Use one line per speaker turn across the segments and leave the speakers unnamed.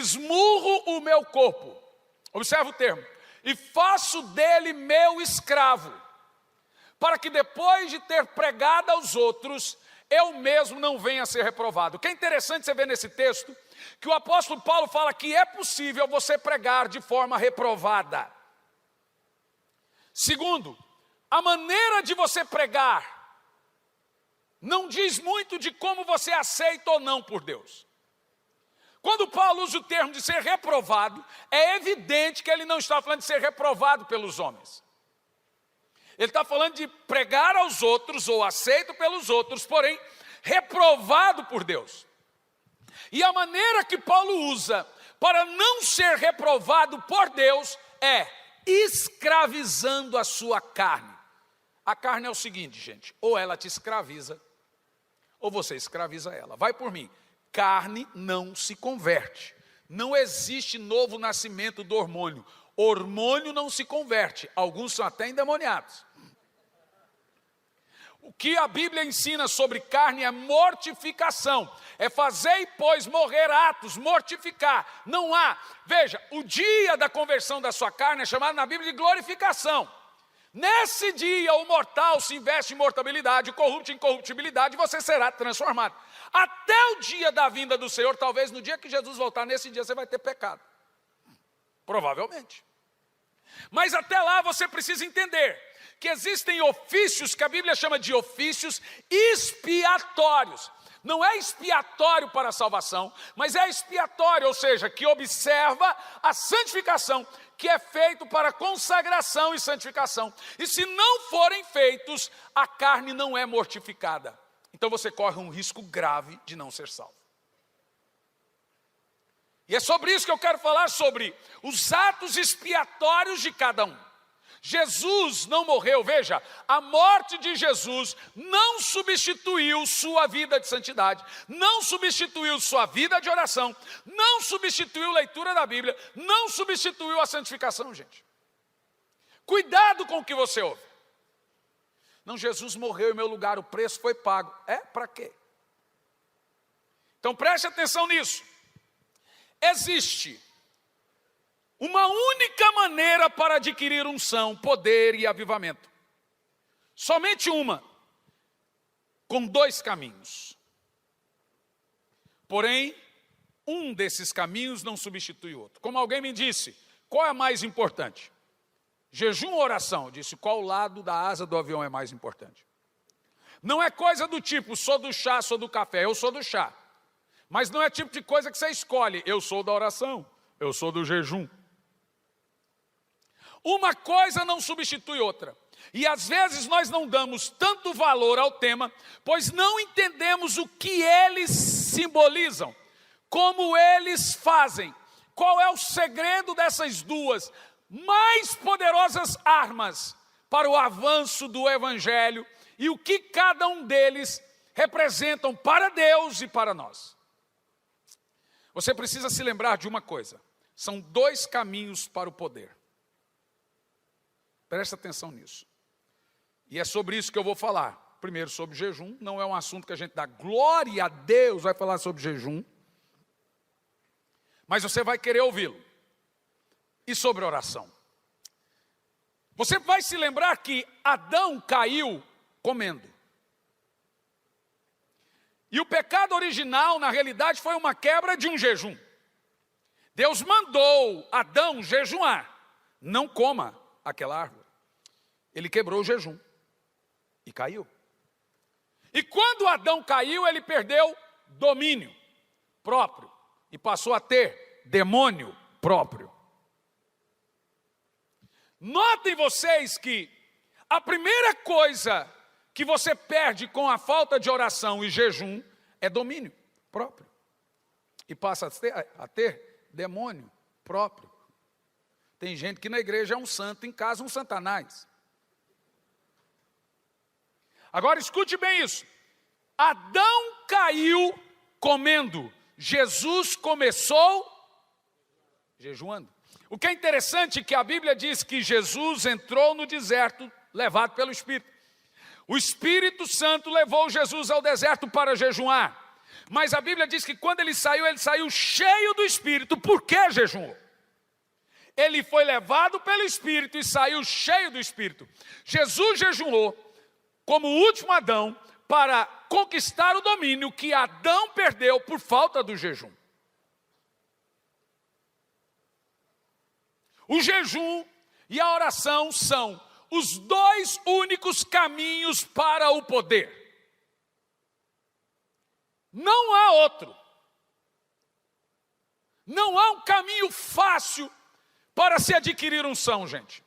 esmurro o meu corpo, observa o termo, e faço dele meu escravo, para que depois de ter pregado aos outros, eu mesmo não venha a ser reprovado. O que é interessante você ver nesse texto, que o apóstolo Paulo fala que é possível você pregar de forma reprovada. Segundo, a maneira de você pregar não diz muito de como você aceita ou não por Deus. Quando Paulo usa o termo de ser reprovado, é evidente que ele não está falando de ser reprovado pelos homens. Ele está falando de pregar aos outros, ou aceito pelos outros, porém reprovado por Deus. E a maneira que Paulo usa para não ser reprovado por Deus é escravizando a sua carne. A carne é o seguinte, gente, ou ela te escraviza, ou você escraviza ela. Vai por mim. Carne não se converte. Não existe novo nascimento do hormônio. Hormônio não se converte. Alguns são até endemoniados. O que a Bíblia ensina sobre carne é mortificação. É fazer, pois, morrer atos, mortificar. Não há. Veja, o dia da conversão da sua carne é chamado na Bíblia de glorificação. Nesse dia o mortal se investe em mortabilidade, o corrupto em incorruptibilidade, e você será transformado. Até o dia da vinda do Senhor, talvez no dia que Jesus voltar, nesse dia você vai ter pecado. Provavelmente. Mas até lá você precisa entender que existem ofícios que a Bíblia chama de ofícios expiatórios. Não é expiatório para a salvação, mas é expiatório, ou seja, que observa a santificação, que é feito para consagração e santificação. E se não forem feitos, a carne não é mortificada. Então você corre um risco grave de não ser salvo. E é sobre isso que eu quero falar, sobre os atos expiatórios de cada um. Jesus não morreu, veja, a morte de Jesus não substituiu sua vida de santidade, não substituiu sua vida de oração, não substituiu a leitura da Bíblia, não substituiu a santificação, gente. Cuidado com o que você ouve. Não, Jesus morreu em meu lugar, o preço foi pago. É? Para quê? Então preste atenção nisso. Existe uma única maneira para adquirir unção, poder e avivamento. Somente uma, com dois caminhos. Porém, um desses caminhos não substitui o outro. Como alguém me disse, qual é mais importante? Jejum ou oração? Eu disse, qual lado da asa do avião é mais importante? Não é coisa do tipo, sou do chá, sou do café, eu sou do chá. Mas não é tipo de coisa que você escolhe, eu sou da oração, eu sou do jejum. Uma coisa não substitui outra. E às vezes nós não damos tanto valor ao tema, pois não entendemos o que eles simbolizam, como eles fazem. Qual é o segredo dessas duas mais poderosas armas para o avanço do Evangelho e o que cada um deles representam para Deus e para nós. Você precisa se lembrar de uma coisa, são dois caminhos para o poder. Presta atenção nisso. E é sobre isso que eu vou falar. Primeiro sobre jejum, não é um assunto que a gente dá glória a Deus, vai falar sobre jejum. Mas você vai querer ouvi-lo. E sobre oração. Você vai se lembrar que Adão caiu comendo. E o pecado original, na realidade, foi uma quebra de um jejum. Deus mandou Adão jejuar. Não coma aquela árvore. Ele quebrou o jejum. E caiu. E quando Adão caiu, ele perdeu domínio próprio. E passou a ter demônio próprio. Notem vocês que a primeira coisa que você perde com a falta de oração e jejum é domínio próprio. E passa a ter demônio próprio. Tem gente que na igreja é um santo, em casa um satanás. Agora escute bem isso. Adão caiu comendo. Jesus começou jejuando. O que é interessante é que a Bíblia diz que Jesus entrou no deserto levado pelo Espírito. O Espírito Santo levou Jesus ao deserto para jejuar. Mas a Bíblia diz que quando ele saiu cheio do Espírito. Por que jejuou? Ele foi levado pelo Espírito e saiu cheio do Espírito. Jesus jejuou como o último Adão para conquistar o domínio que Adão perdeu por falta do jejum. O jejum e a oração são os dois únicos caminhos para o poder. Não há outro. Não há um caminho fácil para se adquirir unção, gente.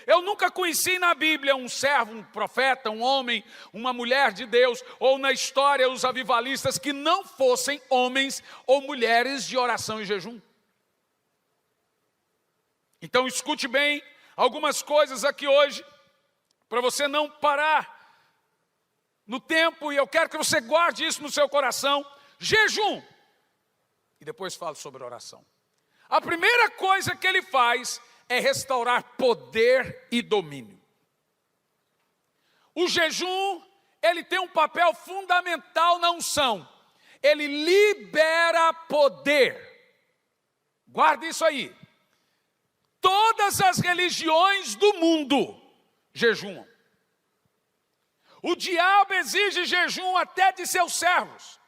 Eu nunca conheci na Bíblia um servo, um profeta, um homem, uma mulher de Deus, ou na história os avivalistas que não fossem homens ou mulheres de oração e jejum. Então escute bem algumas coisas aqui hoje, para você não parar no tempo, e eu quero que você guarde isso no seu coração. Jejum. E depois falo sobre oração. A primeira coisa que ele faz é restaurar poder e domínio. O jejum, ele tem um papel fundamental na unção. Ele libera poder. Guarde isso aí. Todas as religiões do mundo jejuam. O diabo exige jejum até de seus servos.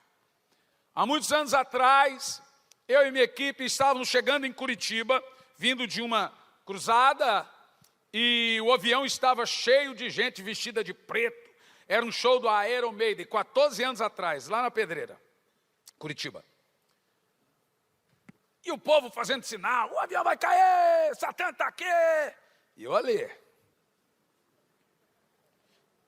Há muitos anos atrás, eu e minha equipe estávamos chegando em Curitiba, vindo de uma cruzada, e o avião estava cheio de gente vestida de preto. Era um show do Iron Maiden, 14 anos atrás, lá na Pedreira, Curitiba. E o povo fazendo sinal, o avião vai cair, Satã está aqui. E eu ali.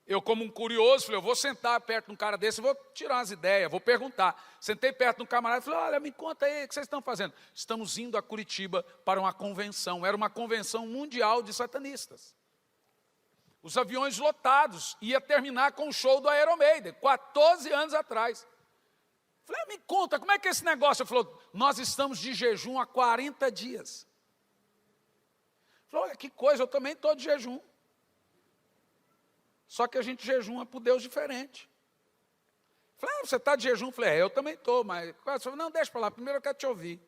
Eu, como um curioso, falei, eu vou sentar perto de um cara desse, vou tirar umas ideias, vou perguntar. Sentei perto de um camarada e falei, olha, me conta aí, o que vocês estão fazendo? Estamos indo a Curitiba para uma convenção. Era uma convenção mundial de satanistas. Os aviões lotados, ia terminar com o show do Iron Maiden, 14 anos atrás. Falei, me conta, como é que é esse negócio? Ele falou, nós estamos de jejum há 40 dias. Falei, olha que coisa, eu também estou de jejum. Só que a gente jejuma por Deus diferente. Falei, você está de jejum? Falei, eu também estou, mas... Falei, não, deixa para lá, primeiro eu quero te ouvir.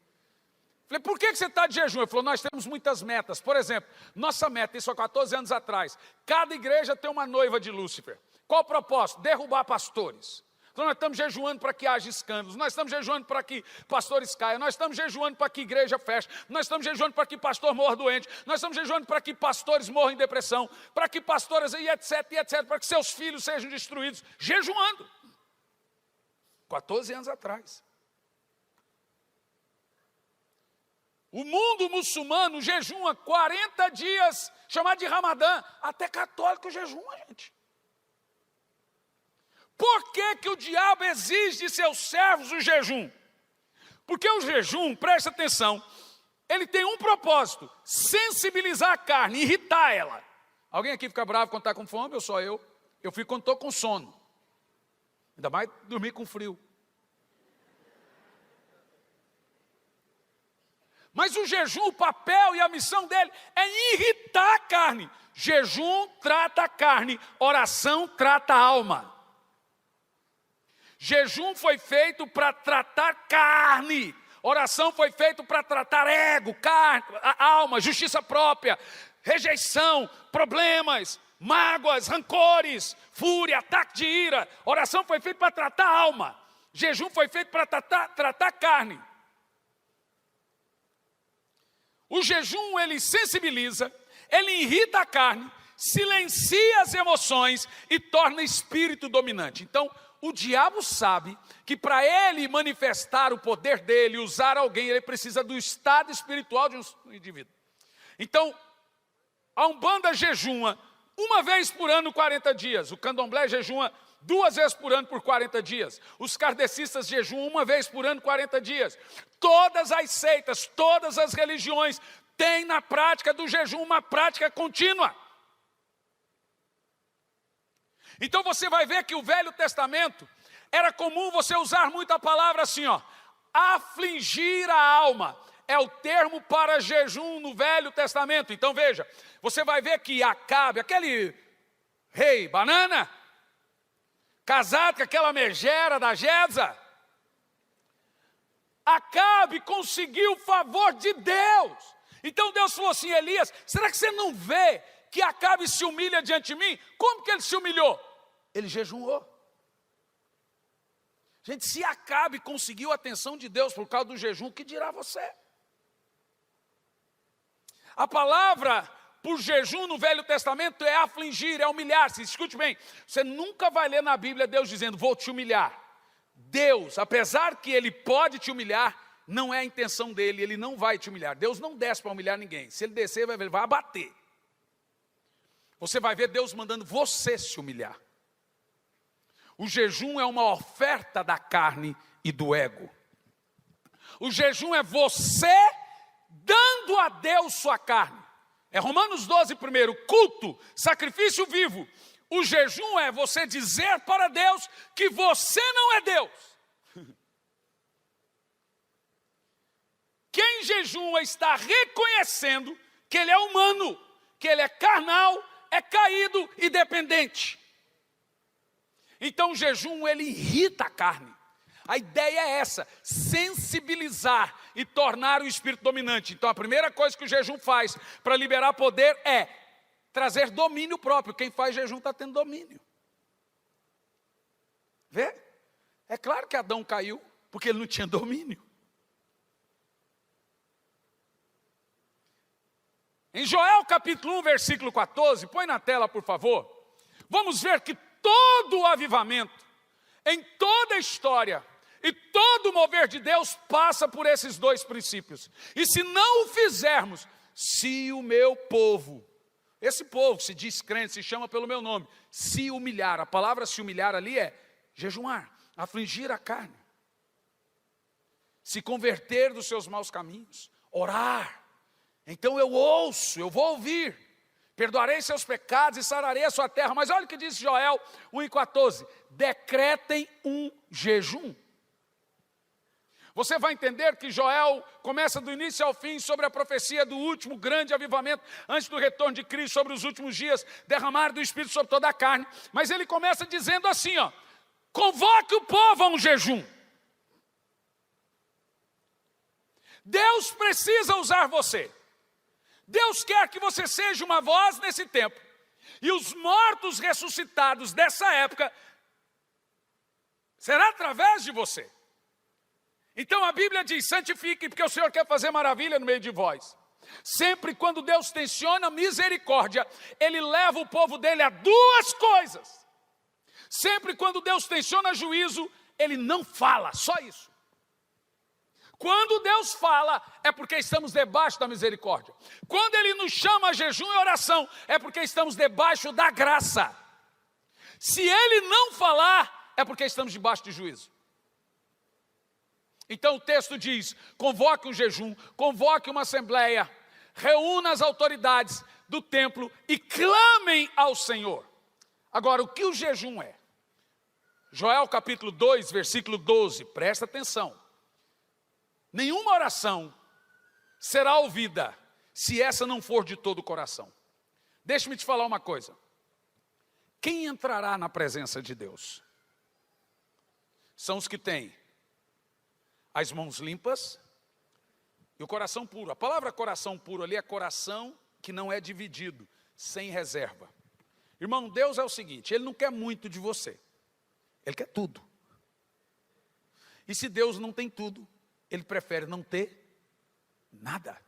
Falei, por que você está de jejum? Ele falou, nós temos muitas metas. Por exemplo, nossa meta, isso há 14 anos atrás, cada igreja tem uma noiva de Lúcifer. Qual o propósito? Derrubar pastores. Então nós estamos jejuando para que haja escândalos, nós estamos jejuando para que pastores caiam, nós estamos jejuando para que igreja feche, nós estamos jejuando para que pastor morra doente, nós estamos jejuando para que pastores morram em depressão, para que pastoras e etc, para que seus filhos sejam destruídos, jejuando. 14 anos atrás. O mundo muçulmano jejuma 40 dias, chamado de Ramadã, até católico jejuma, gente. Por que o diabo exige de seus servos o jejum? Porque o jejum, presta atenção, ele tem um propósito, sensibilizar a carne, irritar ela. Alguém aqui fica bravo quando está com fome? Ou só eu? Eu fico quando estou com sono. Ainda mais dormir com frio. Mas o jejum, o papel e a missão dele é irritar a carne. Jejum trata a carne, oração trata a alma. Jejum foi feito para tratar carne, oração foi feito para tratar ego, carne, a alma, justiça própria, rejeição, problemas, mágoas, rancores, fúria, ataque de ira. Oração foi feita para tratar a alma, jejum foi feito para tratar carne. O jejum, ele sensibiliza, ele irrita a carne, silencia as emoções e torna espírito dominante. Então, o diabo sabe que para ele manifestar o poder dele, usar alguém, ele precisa do estado espiritual de um indivíduo. Então, a Umbanda jejuma uma vez por ano 40 dias. O Candomblé jejuma 2 vezes por ano por 40 dias. Os kardecistas jejuam uma vez por ano 40 dias. Todas as seitas, todas as religiões têm na prática do jejum uma prática contínua. Então você vai ver que o Velho Testamento era comum você usar muito a palavra assim, ó, afligir a alma. É o termo para jejum no Velho Testamento. Então veja, você vai ver que Acabe, aquele rei banana, casado com aquela megera da Jeza, Acabe conseguiu o favor de Deus. Então Deus falou assim: Elias, será que você não vê que Acabe se humilha diante de mim? Como que ele se humilhou? Ele jejuou. Gente, se Acabe conseguiu a atenção de Deus por causa do jejum, o que dirá você? A palavra por jejum no Velho Testamento é afligir, é humilhar-se. Escute bem, você nunca vai ler na Bíblia Deus dizendo: vou te humilhar. Deus, apesar que Ele pode te humilhar, não é a intenção dele, Ele não vai te humilhar. Deus não desce para humilhar ninguém. Se Ele descer, ele vai abater. Você vai ver Deus mandando você se humilhar. O jejum é uma oferta da carne e do ego. O jejum é você dando a Deus sua carne. É Romanos 12 primeiro, culto, sacrifício vivo. O jejum é você dizer para Deus que você não é Deus. Quem jejua está reconhecendo que ele é humano, que ele é carnal, é caído e dependente. Então o jejum, ele irrita a carne. A ideia é essa, sensibilizar e tornar o espírito dominante. Então a primeira coisa que o jejum faz para liberar poder é trazer domínio próprio. Quem faz jejum está tendo domínio. Vê? É claro que Adão caiu, porque ele não tinha domínio. Em Joel capítulo 1, versículo 14, põe na tela por favor. Vamos ver que todo o avivamento, em toda a história, e todo o mover de Deus passa por esses dois princípios. E se não o fizermos, se o meu povo, esse povo se diz crente, se chama pelo meu nome, se humilhar, a palavra se humilhar ali é jejuar, afligir a carne, se converter dos seus maus caminhos, orar, então eu ouço, eu vou ouvir, perdoarei seus pecados e sararei a sua terra. Mas olha o que diz Joel 1,14, decretem um jejum. Você vai entender que Joel começa do início ao fim sobre a profecia do último grande avivamento, antes do retorno de Cristo, sobre os últimos dias, derramar do Espírito sobre toda a carne. Mas ele começa dizendo assim, ó, convoque o povo a um jejum. Deus precisa usar você. Deus quer que você seja uma voz nesse tempo. E os mortos ressuscitados dessa época, será através de você. Então a Bíblia diz, santifiquem, porque o Senhor quer fazer maravilha no meio de vós. Sempre quando Deus tensiona misericórdia, Ele leva o povo dele a duas coisas. Sempre quando Deus tensiona juízo, Ele não fala, só isso. Quando Deus fala, é porque estamos debaixo da misericórdia. Quando Ele nos chama a jejum e oração, é porque estamos debaixo da graça. Se Ele não falar, é porque estamos debaixo de juízo. Então o texto diz, convoque um jejum, convoque uma assembleia, reúna as autoridades do templo e clamem ao Senhor. Agora, o que o jejum é? Joel capítulo 2, versículo 12, presta atenção. Nenhuma oração será ouvida se essa não for de todo o coração. Deixa-me te falar uma coisa. Quem entrará na presença de Deus? São os que têm as mãos limpas e o coração puro. A palavra coração puro ali é coração que não é dividido, sem reserva. Irmão, Deus é o seguinte, Ele não quer muito de você, Ele quer tudo. E se Deus não tem tudo, Ele prefere não ter nada.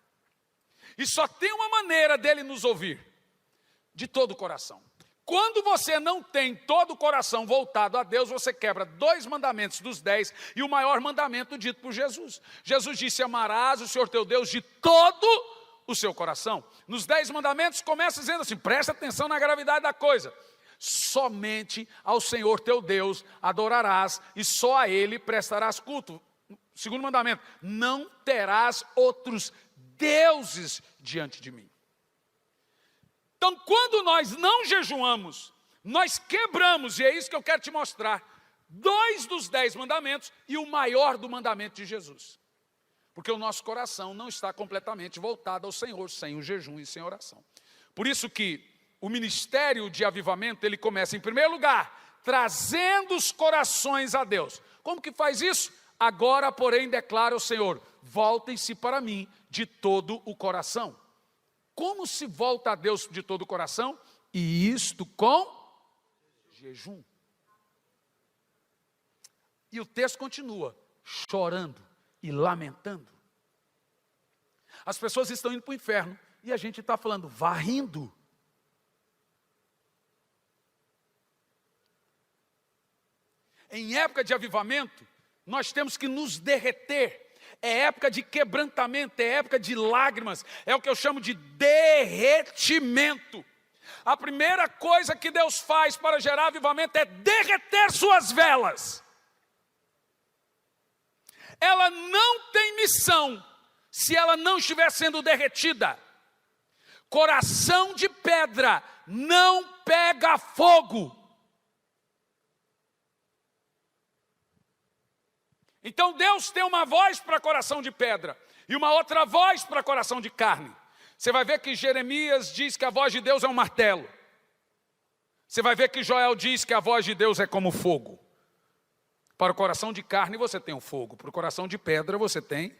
E só tem uma maneira dele nos ouvir, de todo o coração. Quando você não tem todo o coração voltado a Deus, você quebra 2 mandamentos dos 10 e o maior mandamento dito por Jesus. Jesus disse, amarás o Senhor teu Deus de todo o seu coração. Nos 10 mandamentos começa dizendo assim, presta atenção na gravidade da coisa. Somente ao Senhor teu Deus adorarás e só a Ele prestarás culto. Segundo mandamento, não terás outros deuses diante de mim. Então, quando nós não jejuamos, nós quebramos, e é isso que eu quero te mostrar, 2 dos 10 mandamentos e o maior do mandamento de Jesus. Porque o nosso coração não está completamente voltado ao Senhor, sem o jejum e sem oração. Por isso que o ministério de avivamento, ele começa em primeiro lugar, trazendo os corações a Deus. Como que faz isso? Agora, porém, declara o Senhor, voltem-se para mim de todo o coração. Como se volta a Deus de todo o coração? E isto com jejum. E o texto continua, chorando e lamentando. As pessoas estão indo para o inferno e a gente está falando, vá rindo. Em época de avivamento, nós temos que nos derreter. É época de quebrantamento, é época de lágrimas, é o que eu chamo de derretimento. A primeira coisa que Deus faz para gerar avivamento é derreter suas velas. Ela não tem missão se ela não estiver sendo derretida. Coração de pedra não pega fogo. Então Deus tem uma voz para coração de pedra e uma outra voz para coração de carne. Você vai ver que Jeremias diz que a voz de Deus é um martelo. Você vai ver que Joel diz que a voz de Deus é como fogo. Para o coração de carne você tem o fogo, para o coração de pedra você tem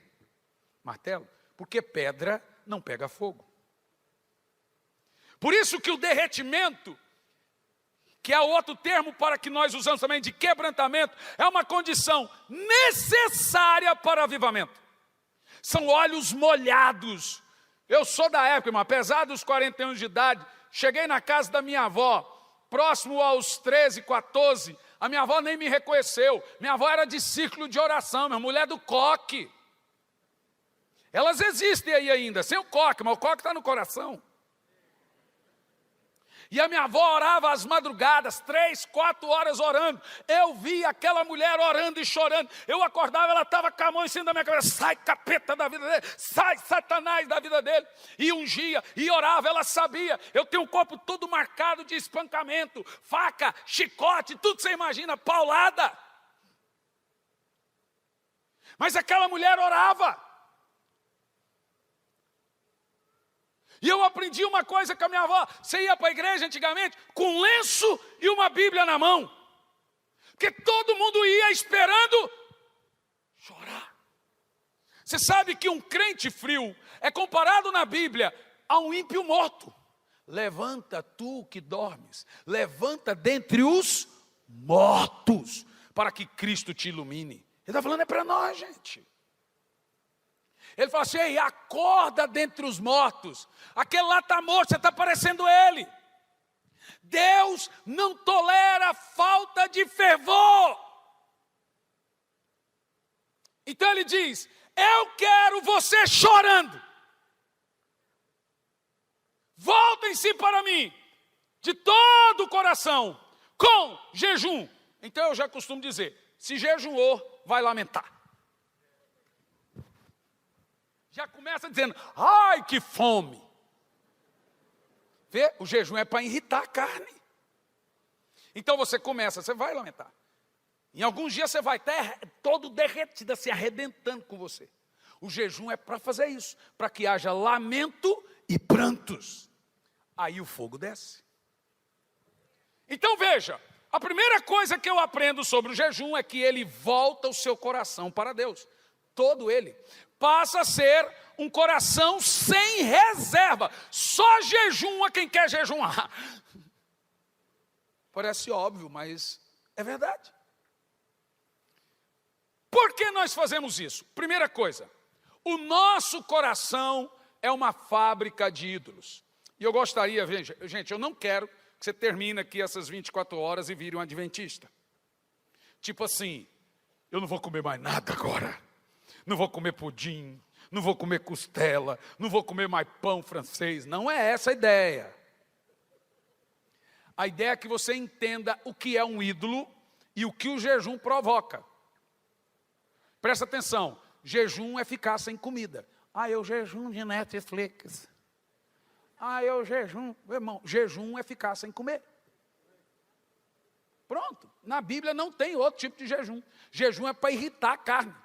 martelo. Porque pedra não pega fogo. Por isso que o derretimento, que é o outro termo para que nós usamos também de quebrantamento, é uma condição necessária para avivamento. São olhos molhados. Eu sou da época, irmão, apesar dos 40 anos de idade, cheguei na casa da minha avó, próximo aos 13, 14, a minha avó nem me reconheceu. Minha avó era de círculo de oração, minha mulher do coque. Elas existem aí ainda, sem o coque, mas o coque está no coração. E a minha avó orava às madrugadas, 3, 4 horas orando. Eu vi aquela mulher orando e chorando. Eu acordava, ela estava com a mão em cima da minha cabeça. Sai, capeta da vida dele. Sai, Satanás da vida dele. E ungia, e orava, ela sabia. Eu tenho um corpo todo marcado de espancamento. Faca, chicote, tudo que você imagina, paulada. Mas aquela mulher orava. E eu aprendi uma coisa com a minha avó. Você ia para a igreja antigamente com um lenço e uma Bíblia na mão. Porque todo mundo ia esperando chorar. Você sabe que um crente frio é comparado na Bíblia a um ímpio morto. Levanta tu que dormes, levanta dentre os mortos, para que Cristo te ilumine. Ele está falando é para nós, gente. Ele fala assim, ei, acorda dentre os mortos. Aquele lá está morto, você está parecendo ele. Deus não tolera falta de fervor. Então ele diz, eu quero você chorando. Voltem-se para mim, de todo o coração, com jejum. Então eu já costumo dizer, se jejuou, vai lamentar. Já começa dizendo, ai que fome. Vê, o jejum é para irritar a carne. Então você começa, você vai lamentar. Em alguns dias você vai estar todo derretido, se arrebentando com você. O jejum é para fazer isso, para que haja lamento e prantos. Aí o fogo desce. Então veja, a primeira coisa que eu aprendo sobre o jejum é que ele volta o seu coração para Deus. Todo ele. Passa a ser um coração sem reserva. Só jejuma quem quer jejuar. Parece óbvio, mas é verdade. Por que nós fazemos isso? Primeira coisa, o nosso coração é uma fábrica de ídolos. E eu gostaria, gente, eu não quero que você termine aqui essas 24 horas e vire um adventista. Tipo assim, eu não vou comer mais nada agora. Não vou comer pudim, não vou comer costela, não vou comer mais pão francês. Não é essa a ideia. A ideia é que você entenda o que é um ídolo e o que o jejum provoca. Presta atenção, jejum é ficar sem comida. Ah, eu jejum de Netflix. Ah, eu jejum. Meu irmão, jejum é ficar sem comer. Pronto, na Bíblia não tem outro tipo de jejum. Jejum é para irritar a carne.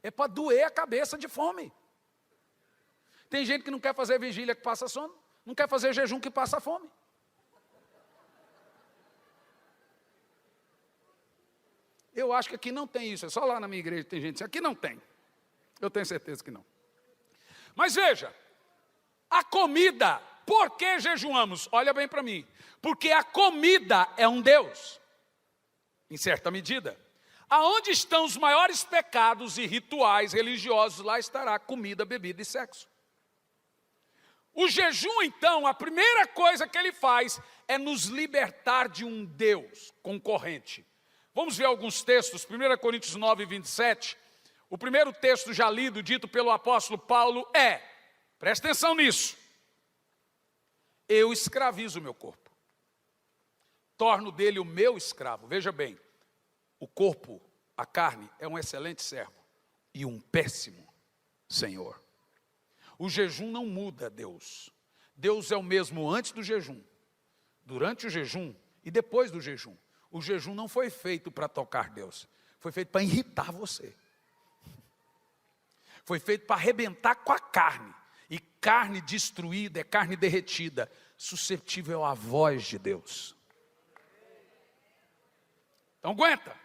É para doer a cabeça de fome. Tem gente que não quer fazer vigília que passa sono, não quer fazer jejum que passa fome. Eu acho que aqui não tem isso, é só lá na minha igreja que tem gente. Aqui não tem. Eu tenho certeza que não. Mas veja, a comida, por que jejuamos? Olha bem para mim. Porque a comida é um Deus, em certa medida. Aonde estão os maiores pecados e rituais religiosos, lá estará comida, bebida e sexo. O jejum, então, a primeira coisa que ele faz é nos libertar de um Deus concorrente. Vamos ver alguns textos, 1 Coríntios 9, 27. O primeiro texto já lido, dito pelo apóstolo Paulo é, presta atenção nisso, eu escravizo o meu corpo, torno dele o meu escravo. Veja bem, o corpo, a carne, é um excelente servo e um péssimo senhor. O jejum não muda Deus. Deus é o mesmo antes do jejum, durante o jejum e depois do jejum. O jejum não foi feito para tocar Deus, foi feito para irritar você. Foi feito para arrebentar com a carne. E carne destruída é carne derretida, suscetível à voz de Deus. Então aguenta.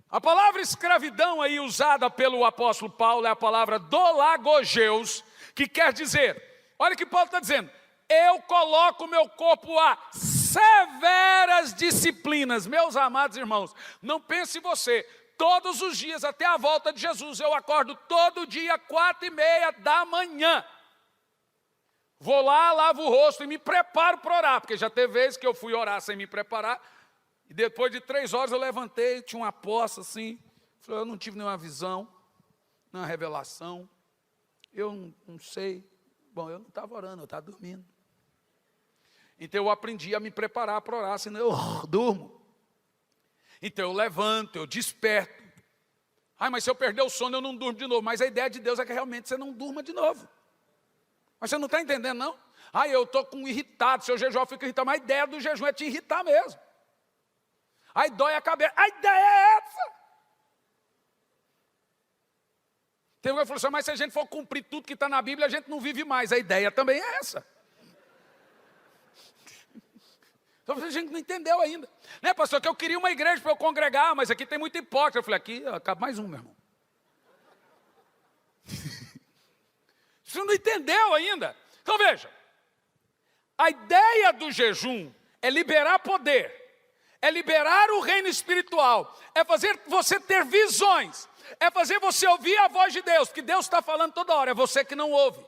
A palavra escravidão aí usada pelo apóstolo Paulo é a palavra dolagogeus, que quer dizer, olha o que Paulo está dizendo, eu coloco meu corpo a severas disciplinas. Meus amados irmãos, não pense você, todos os dias até a volta de Jesus, eu acordo todo dia 4:30 da manhã. Vou lá, lavo o rosto e me preparo para orar, porque já teve vezes que eu fui orar sem me preparar, e depois de 3 horas eu levantei, tinha uma poça assim, falei, eu não tive nenhuma visão, nenhuma revelação, eu não sei, bom, eu não estava orando, eu estava dormindo. Então eu aprendi a me preparar para orar, senão eu durmo. Então eu levanto, eu desperto. Ai, mas se eu perder o sono eu não durmo de novo. Mas a ideia de Deus é que realmente você não durma de novo. Mas você não está entendendo não? Ai, eu estou irritado, se eu jejuar eu fico irritado. Mas a ideia do jejum é te irritar mesmo. Aí dói a cabeça, a ideia é essa. Tem alguém que falou assim, mas se a gente for cumprir tudo que está na Bíblia, a gente não vive mais. A ideia também é essa. Então a gente não entendeu ainda. Né, pastor, que eu queria uma igreja para eu congregar, mas aqui tem muito hipócrita. Eu falei, aqui acaba mais um, meu irmão. Você não entendeu ainda. Então veja, a ideia do jejum é liberar poder, é liberar o reino espiritual, é fazer você ter visões, é fazer você ouvir a voz de Deus, porque Deus está falando toda hora, é você que não ouve.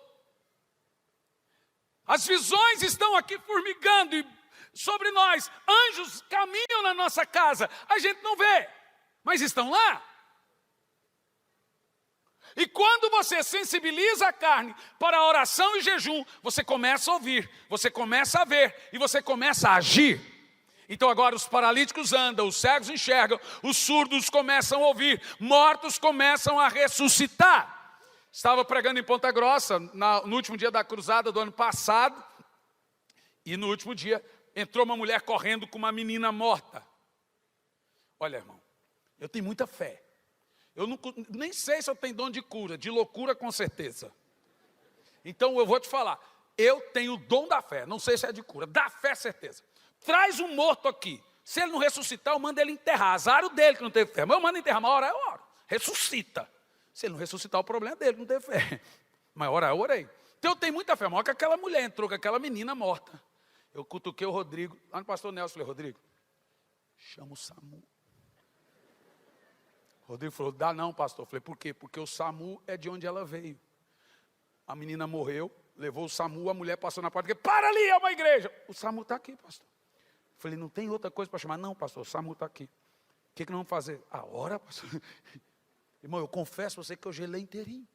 As visões estão aqui formigando e sobre nós, anjos caminham na nossa casa, a gente não vê, mas estão lá. E quando você sensibiliza a carne para a oração e jejum, você começa a ouvir, você começa a ver e você começa a agir. Então agora os paralíticos andam, os cegos enxergam, os surdos começam a ouvir, mortos começam a ressuscitar. Estava pregando em Ponta Grossa, no último dia da cruzada do ano passado, e no último dia entrou uma mulher correndo com uma menina morta. Olha, irmão, eu tenho muita fé. Eu nem sei se eu tenho dom de cura, de loucura com certeza. Então eu vou te falar, eu tenho o dom da fé, não sei se é de cura, da fé certeza. Traz um morto aqui, se ele não ressuscitar eu mando ele enterrar, azar o dele que não teve fé, mas eu mando enterrar, uma hora eu oro, ressuscita. Se ele não ressuscitar o problema é dele, não teve fé, mas orar eu orei. Então eu tenho muita fé, maior que aquela mulher entrou com aquela menina morta. Eu cutuquei o Rodrigo, lá no pastor Nelson, falei, Rodrigo, chama o SAMU. O Rodrigo falou, dá não, pastor. Eu falei, por quê? Porque o SAMU é de onde ela veio. A menina morreu, levou o SAMU, a mulher passou na porta, para ali, é uma igreja. O SAMU está aqui, pastor. Eu falei, não tem outra coisa para chamar? Não, pastor, o SAMU está aqui. O que nós vamos fazer? A hora, pastor. Irmão, eu confesso a você que eu gelei inteirinho.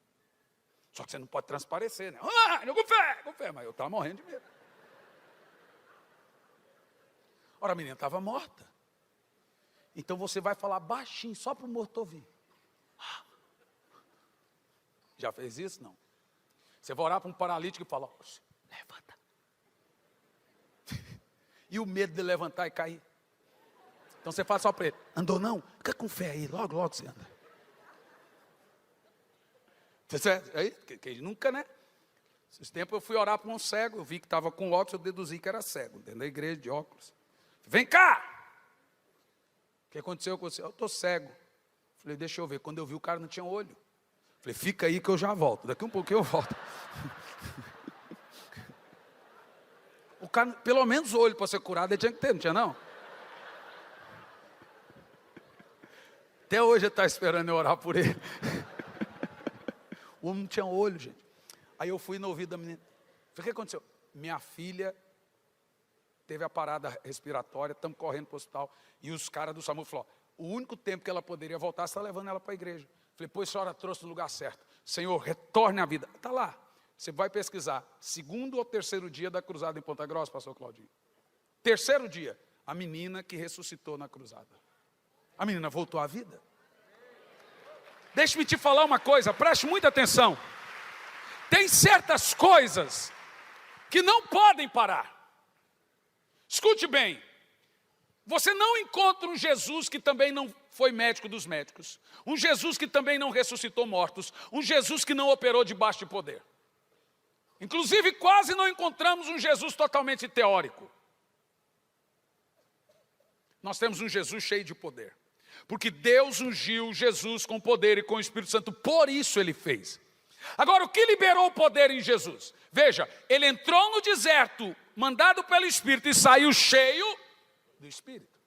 Só que você não pode transparecer, né? Ah, não, com fé, mas eu estava morrendo de medo. Ora, a menina estava morta. Então você vai falar baixinho, só para o morto ouvir. Já fez isso? Não. Você vai orar para um paralítico e fala, levanta. E o medo de levantar e cair. Então você fala só para ele, andou não? Fica com fé aí, logo, logo você anda. Aí, que nunca, né? Esses tempos eu fui orar para um cego, eu vi que estava com óculos, eu deduzi que era cego, dentro da igreja de óculos. Vem cá! O que aconteceu com você? Eu estou cego. Falei, deixa eu ver. Quando eu vi, o cara não tinha olho. Falei, fica aí que eu já volto. Daqui um pouquinho eu volto. O cara, pelo menos o olho para ser curado, ele tinha que ter, não tinha não? Até hoje ele está esperando eu orar por ele. O homem não tinha olho, gente. Aí eu fui no ouvido da menina. Falei, o que aconteceu? Minha filha teve a parada respiratória, estamos correndo para o hospital. E os caras do SAMU falaram, o único tempo que ela poderia voltar, você está levando ela para a igreja. Falei, pois a senhora trouxe no lugar certo. Senhor, retorne à vida. Está lá. Você vai pesquisar. 2º ou 3º dia da cruzada em Ponta Grossa, pastor Claudinho. 3º dia, a menina que ressuscitou na cruzada. A menina voltou à vida. Deixe-me te falar uma coisa, preste muita atenção. Tem certas coisas que não podem parar. Escute bem, você não encontra um Jesus que também não foi médico dos médicos, um Jesus que também não ressuscitou mortos, um Jesus que não operou debaixo de poder. Inclusive, quase não encontramos um Jesus totalmente teórico. Nós temos um Jesus cheio de poder, porque Deus ungiu Jesus com poder e com o Espírito Santo, por isso ele fez. Agora, o que liberou o poder em Jesus? Veja, ele entrou no deserto, mandado pelo Espírito, e saiu cheio do Espírito.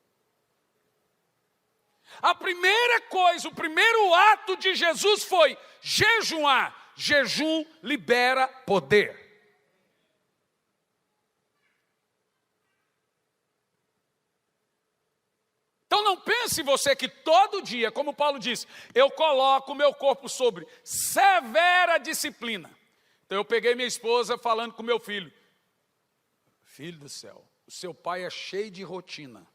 A primeira coisa, o primeiro ato de Jesus foi jejuar. Jejum libera poder. Então não pense você que todo dia, como Paulo disse, eu coloco o meu corpo sobre severa disciplina. Então eu peguei minha esposa falando com meu filho. Filho do céu, o seu pai é cheio de rotina.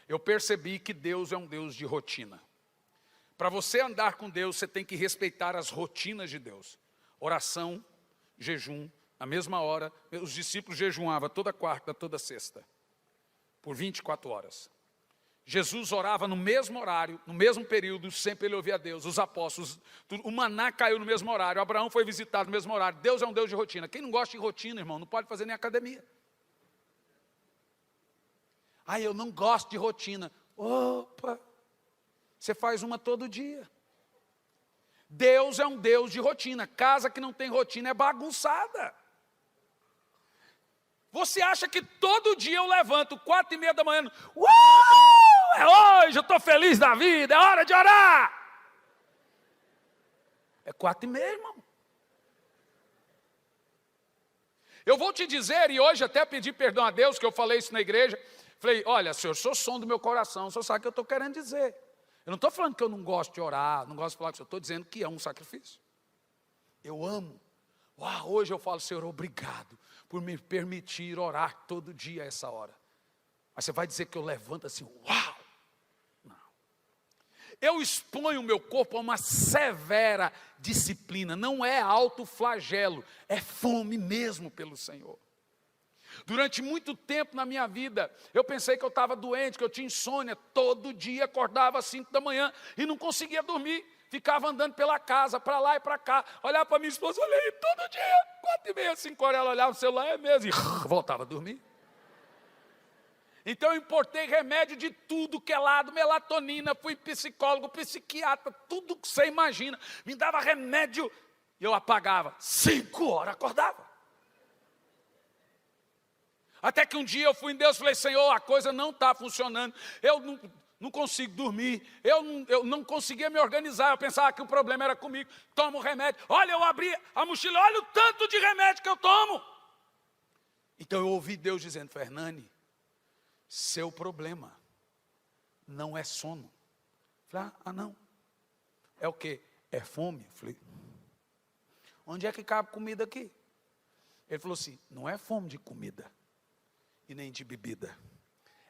Eu percebi que Deus é um Deus de rotina. Para você andar com Deus, você tem que respeitar as rotinas de Deus. Oração, jejum, na mesma hora. Os discípulos jejuavam toda quarta, toda sexta, por 24 horas. Jesus orava no mesmo horário, no mesmo período, sempre ele ouvia a Deus, os apóstolos, o maná caiu no mesmo horário, Abraão foi visitado no mesmo horário. Deus é um Deus de rotina. Quem não gosta de rotina, irmão, não pode fazer nem academia. Eu não gosto de rotina. Opa, você faz uma todo dia. Deus é um Deus de rotina. Casa que não tem rotina é bagunçada. Você acha que todo dia eu levanto 4h30 da manhã, é hoje, eu estou feliz da vida, é hora de orar. É 4h30, irmão. Eu vou te dizer, e hoje até pedi perdão a Deus, que eu falei isso na igreja. Falei, olha, senhor, sou som do meu coração, o senhor sabe o que eu estou querendo dizer. Eu não estou falando que eu não gosto de orar, não gosto de falar com o senhor, estou dizendo que é um sacrifício. Eu amo. Hoje eu falo, Senhor, obrigado por me permitir orar todo dia a essa hora. Mas você vai dizer que eu levanto assim, uau! Não. Eu exponho o meu corpo a uma severa disciplina, não é autoflagelo, é fome mesmo pelo Senhor. Durante muito tempo na minha vida, eu pensei que eu estava doente, que eu tinha insônia. Todo dia acordava às 5 da manhã e não conseguia dormir. Ficava andando pela casa, para lá e para cá. Olhava para minha esposa, olhei todo dia, 4h30, 5 horas, ela olhava no celular, é mesmo, e voltava a dormir. Então eu importei remédio de tudo que é lado, melatonina, fui psicólogo, psiquiatra, tudo que você imagina. Me dava remédio, e eu apagava. 5 horas acordava. Até que um dia eu fui em Deus e falei, Senhor, a coisa não está funcionando, eu não consigo dormir, eu não conseguia me organizar, eu pensava que o problema era comigo, tomo remédio, olha, eu abri a mochila, olha o tanto de remédio que eu tomo. Então eu ouvi Deus dizendo, Fernani, seu problema não é sono. Eu falei, não, é o quê? É fome. Eu falei, onde é que cabe comida aqui? Ele falou assim, não é fome de comida e nem de bebida,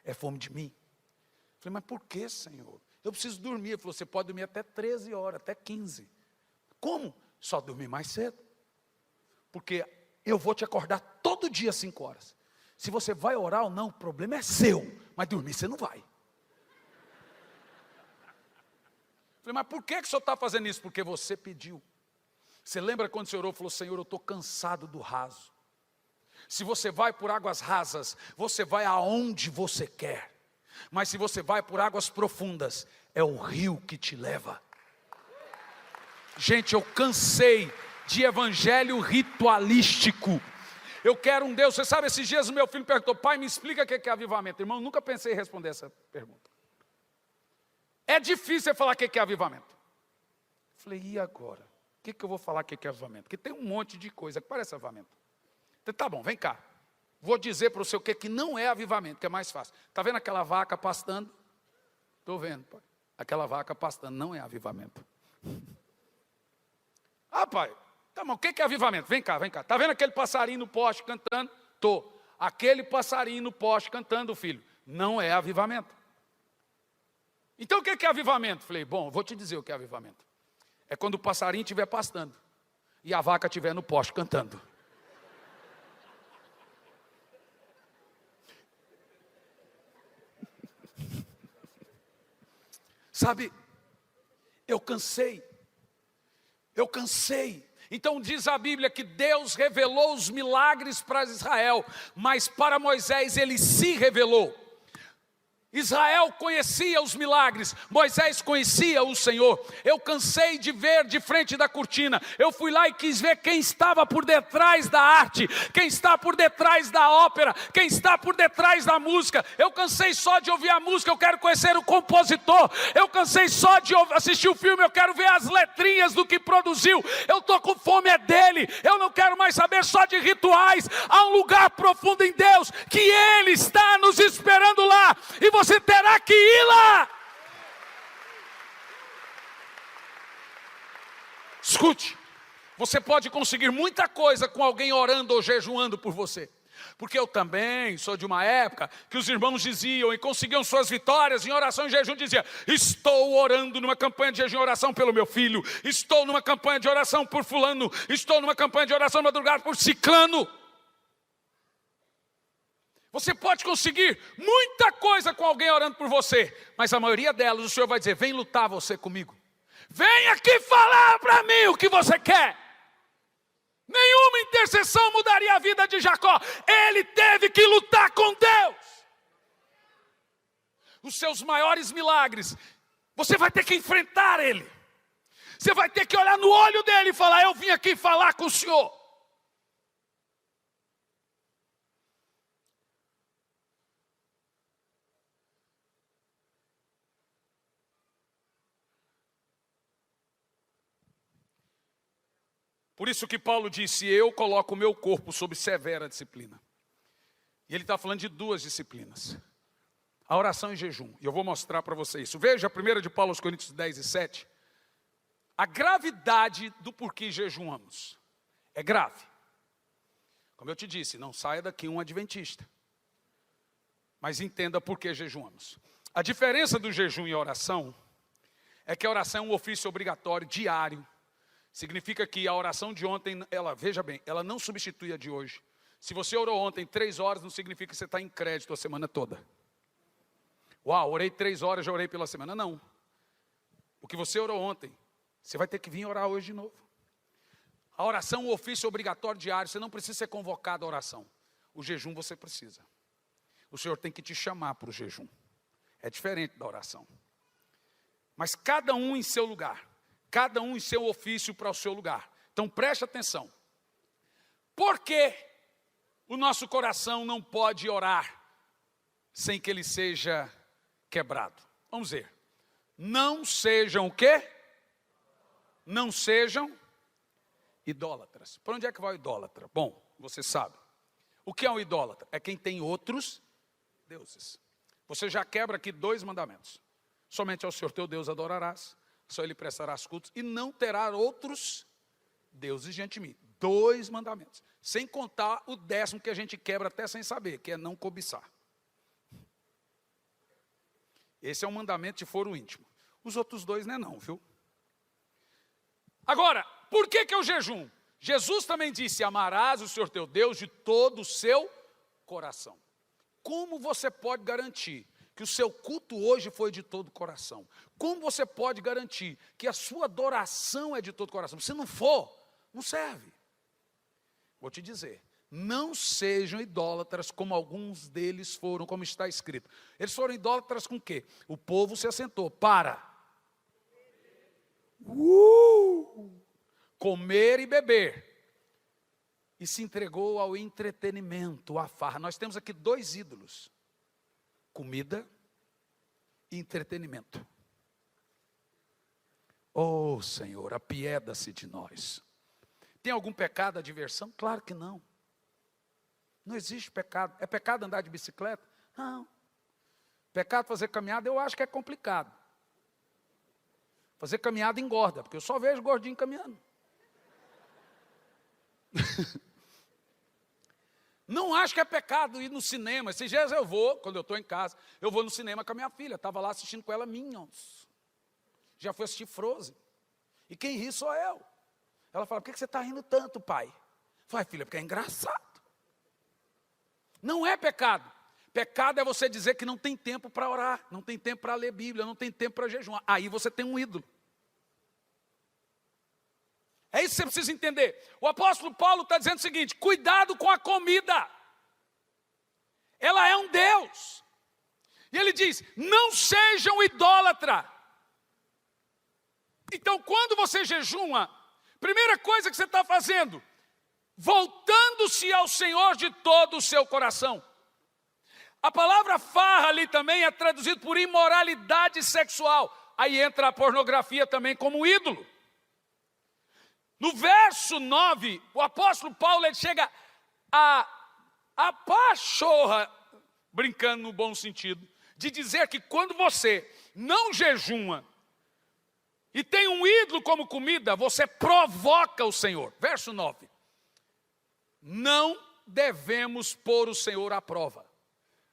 é fome de mim. Eu falei, mas por que, Senhor? Eu preciso dormir. Ele falou, você pode dormir até 13 horas, até 15. Como? Só dormir mais cedo. Porque eu vou te acordar todo dia às 5 horas. Se você vai orar ou não, o problema é seu, mas dormir você não vai. Eu falei, mas por que o senhor está fazendo isso? Porque você pediu. Você lembra quando o senhor orou e falou, Senhor, eu estou cansado do raso. Se você vai por águas rasas, você vai aonde você quer. Mas se você vai por águas profundas, é o rio que te leva. Gente, eu cansei de evangelho ritualístico. Eu quero um Deus. Você sabe, esses dias o meu filho perguntou: pai, me explica o que é avivamento. Irmão, nunca pensei em responder essa pergunta. É difícil você falar o que é avivamento. Eu falei, e agora? O que eu vou falar que é avivamento? Porque tem um monte de coisa que parece avivamento. Então, tá bom, vem cá. Vou dizer para você o que não é avivamento, que é mais fácil. Está vendo aquela vaca pastando? Estou vendo, pai. Aquela vaca pastando não é avivamento. Ah, pai, tá bom, o que é avivamento? Vem cá, vem cá. Está vendo aquele passarinho no poste cantando? Estou. Aquele passarinho no poste cantando, filho, não é avivamento. Então o que é avivamento? Falei, bom, vou te dizer o que é avivamento. É quando o passarinho estiver pastando e a vaca estiver no poste cantando. Sabe, eu cansei. Então diz a Bíblia que Deus revelou os milagres para Israel, mas para Moisés ele se revelou. Israel conhecia os milagres, Moisés conhecia o Senhor. Eu cansei de ver de frente da cortina. Eu fui lá e quis ver quem estava por detrás da arte, quem está por detrás da ópera, quem está por detrás da música. Eu cansei só de ouvir a música, eu quero conhecer o compositor. Eu cansei só de assistir o filme, eu quero ver as letrinhas do que produziu. Eu estou com fome dele, eu não quero mais saber só de rituais. Há um lugar profundo em Deus, que Ele está nos esperando lá, e você terá que ir lá. Escute, você pode conseguir muita coisa com alguém orando ou jejuando por você. Porque eu também sou de uma época que os irmãos diziam e conseguiam suas vitórias em oração e jejum. Dizia, estou orando numa campanha de jejum e oração pelo meu filho. Estou numa campanha de oração por fulano. Estou numa campanha de oração madrugada por ciclano. Você pode conseguir muita coisa com alguém orando por você, mas a maioria delas o Senhor vai dizer, vem lutar você comigo. Vem aqui falar para mim o que você quer. Nenhuma intercessão mudaria a vida de Jacó. Ele teve que lutar com Deus. Os seus maiores milagres, você vai ter que enfrentar ele. Você vai ter que olhar no olho dele e falar, eu vim aqui falar com o Senhor. Por isso que Paulo disse, eu coloco o meu corpo sob severa disciplina. E ele está falando de duas disciplinas. A oração e jejum. E eu vou mostrar para você isso. Veja a primeira de Paulo aos Coríntios 10 e 7. A gravidade do porquê jejuamos. É grave. Como eu te disse, não saia daqui um adventista. Mas entenda por que jejuamos. A diferença do jejum e a oração é que a oração é um ofício obrigatório, diário. Significa que a oração de ontem, veja bem, ela não substitui a de hoje. Se você orou ontem 3 horas, não significa que você está em crédito a semana toda. Uau, orei 3 horas, já orei pela semana. Não. O que você orou ontem, você vai ter que vir orar hoje de novo. A oração é um ofício obrigatório diário, você não precisa ser convocado à oração. O jejum você precisa. O Senhor tem que te chamar para o jejum. É diferente da oração. Mas cada um em seu lugar. Cada um em seu ofício para o seu lugar. Então preste atenção. Por que o nosso coração não pode orar sem que ele seja quebrado? Vamos ver. Não sejam o quê? Não sejam idólatras. Para onde é que vai o idólatra? Bom, você sabe. O que é um idólatra? É quem tem outros deuses. Você já quebra aqui 2 mandamentos. Somente ao Senhor teu Deus adorarás. Só ele prestarás cultos e não terá outros deuses diante de mim. 2 mandamentos. Sem contar o 10º que a gente quebra até sem saber, que é não cobiçar. Esse é um mandamento de foro íntimo. Os outros 2 não, viu? Agora, por que é o jejum? Jesus também disse, amarás o Senhor teu Deus de todo o seu coração. Como você pode garantir que o seu culto hoje foi de todo o coração? Como você pode garantir que a sua adoração é de todo o coração? Se não for, não serve. Vou te dizer, não sejam idólatras como alguns deles foram, como está escrito. Eles foram idólatras com o quê? O povo se assentou para comer e beber. E se entregou ao entretenimento, à farra. Nós temos aqui dois ídolos: comida e entretenimento. Oh, Senhor, apieda-se de nós. Tem algum pecado a diversão? Claro que não. Não existe pecado. É pecado andar de bicicleta? Não. Pecado fazer caminhada, eu acho que é complicado. Fazer caminhada engorda, porque eu só vejo gordinho caminhando. Não acho que é pecado ir no cinema. Esses dias eu vou, quando eu estou em casa, eu vou no cinema com a minha filha. Estava lá assistindo com ela Minions. Já fui assistir Frozen. E quem ri sou eu. Ela fala: por que você está rindo tanto, pai? Eu falei: filha, porque é engraçado. Não é pecado. Pecado é você dizer que não tem tempo para orar, não tem tempo para ler Bíblia, não tem tempo para jejuar. Aí você tem um ídolo. É isso que você precisa entender. O apóstolo Paulo está dizendo o seguinte: cuidado com a comida. Ela é um Deus. E ele diz: não sejam idólatras. Então, quando você jejuma, primeira coisa que você está fazendo, voltando-se ao Senhor de todo o seu coração. A palavra farra ali também é traduzida por imoralidade sexual. Aí entra a pornografia também como ídolo. No verso 9, o apóstolo Paulo ele chega a pachorra, brincando no bom sentido, de dizer que quando você não jejuma e tem um ídolo como comida, você provoca o Senhor. Verso 9. Não devemos pôr o Senhor à prova.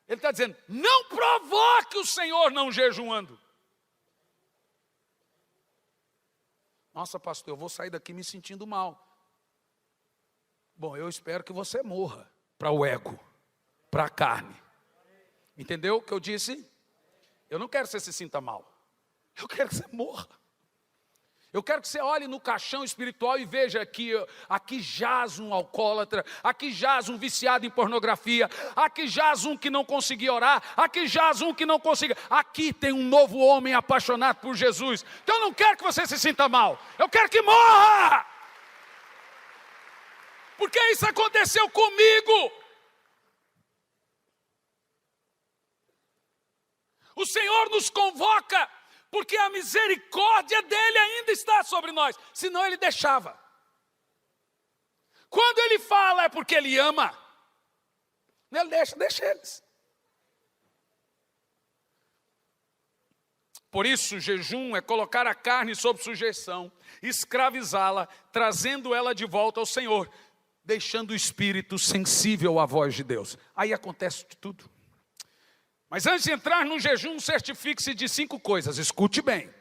Ele está dizendo: não provoque o Senhor não jejuando. Nossa, pastor, eu vou sair daqui me sentindo mal. Bom, eu espero que você morra para o ego, para a carne. Entendeu o que eu disse? Eu não quero que você se sinta mal. Eu quero que você morra. Eu quero que você olhe no caixão espiritual e veja que aqui jaz um alcoólatra, aqui jaz um viciado em pornografia, aqui jaz um que não conseguia orar, aqui jaz um que não conseguia. Aqui tem um novo homem apaixonado por Jesus. Então eu não quero que você se sinta mal, eu quero que morra. Porque isso aconteceu comigo. O Senhor nos convoca porque a misericórdia dele ainda está sobre nós, senão ele deixava. Quando ele fala é porque ele ama. Ele deixa eles. Por isso, o jejum é colocar a carne sob sujeição, escravizá-la, trazendo ela de volta ao Senhor, deixando o espírito sensível à voz de Deus. Aí acontece de tudo. Mas antes de entrar no jejum, certifique-se de 5 coisas. Escute bem.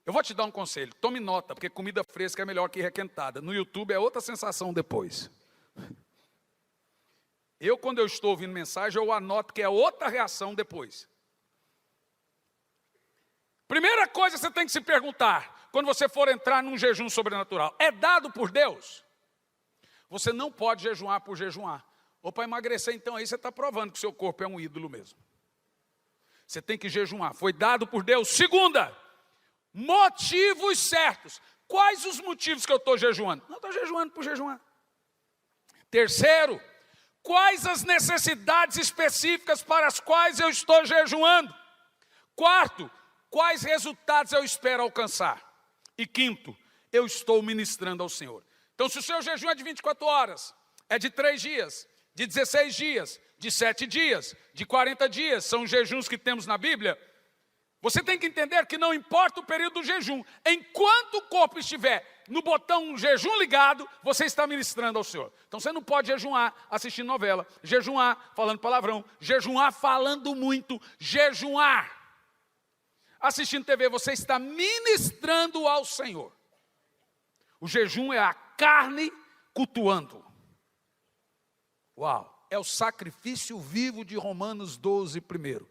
Eu vou te dar um conselho. Tome nota, porque comida fresca é melhor que requentada. No YouTube é outra sensação depois. Quando eu estou ouvindo mensagem, eu anoto que é outra reação depois. Primeira coisa que você tem que se perguntar, quando você for entrar num jejum sobrenatural: é dado por Deus? Você não pode jejuar por jejuar. Ou para emagrecer, então aí você está provando que o seu corpo é um ídolo mesmo. Você tem que jejuar, foi dado por Deus. Segunda, motivos certos. Quais os motivos que eu estou jejuando? Não estou jejuando por jejuar. Terceiro, quais as necessidades específicas para as quais eu estou jejuando? Quarto, quais resultados eu espero alcançar? E quinto, eu estou ministrando ao Senhor. Então, se o seu jejum é de 24 horas, é de 3 dias, de 16 dias, de 7 dias, de 40 dias, são os jejuns que temos na Bíblia, você tem que entender que não importa o período do jejum, enquanto o corpo estiver no botão jejum ligado, você está ministrando ao Senhor. Então você não pode jejuar assistindo novela, jejuar falando palavrão, jejuar falando muito, jejuar assistindo TV, você está ministrando ao Senhor. O jejum é a carne cultuando. Uau, é o sacrifício vivo de Romanos 12, primeiro.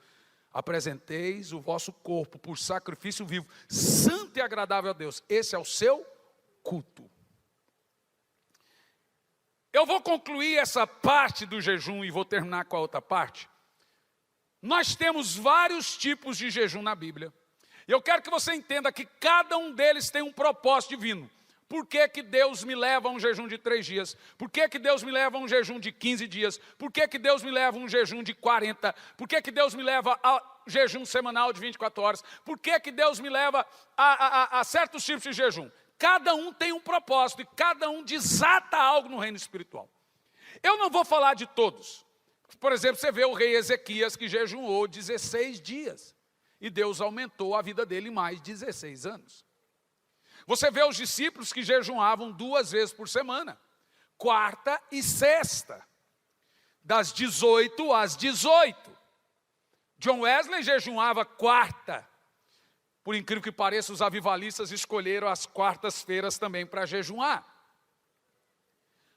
Apresenteis o vosso corpo por sacrifício vivo, santo e agradável a Deus. Esse é o seu culto. Eu vou concluir essa parte do jejum e vou terminar com a outra parte. Nós temos vários tipos de jejum na Bíblia. E eu quero que você entenda que cada um deles tem um propósito divino. Por que que Deus me leva a um jejum de 3 dias? Por que que Deus me leva a um jejum de 15 dias? Por que que Deus me leva a um jejum de 40? Por que que Deus me leva a jejum semanal de 24 horas? Por que que Deus me leva a certos tipos de jejum? Cada um tem um propósito e cada um desata algo no reino espiritual. Eu não vou falar de todos. Por exemplo, você vê o rei Ezequias que jejuou 16 dias. E Deus aumentou a vida dele mais 16 anos. Você vê os discípulos que jejuavam 2 vezes por semana. Quarta e sexta. Das 18 às 18. John Wesley jejuava quarta. Por incrível que pareça, os avivalistas escolheram as quartas-feiras também para jejuar.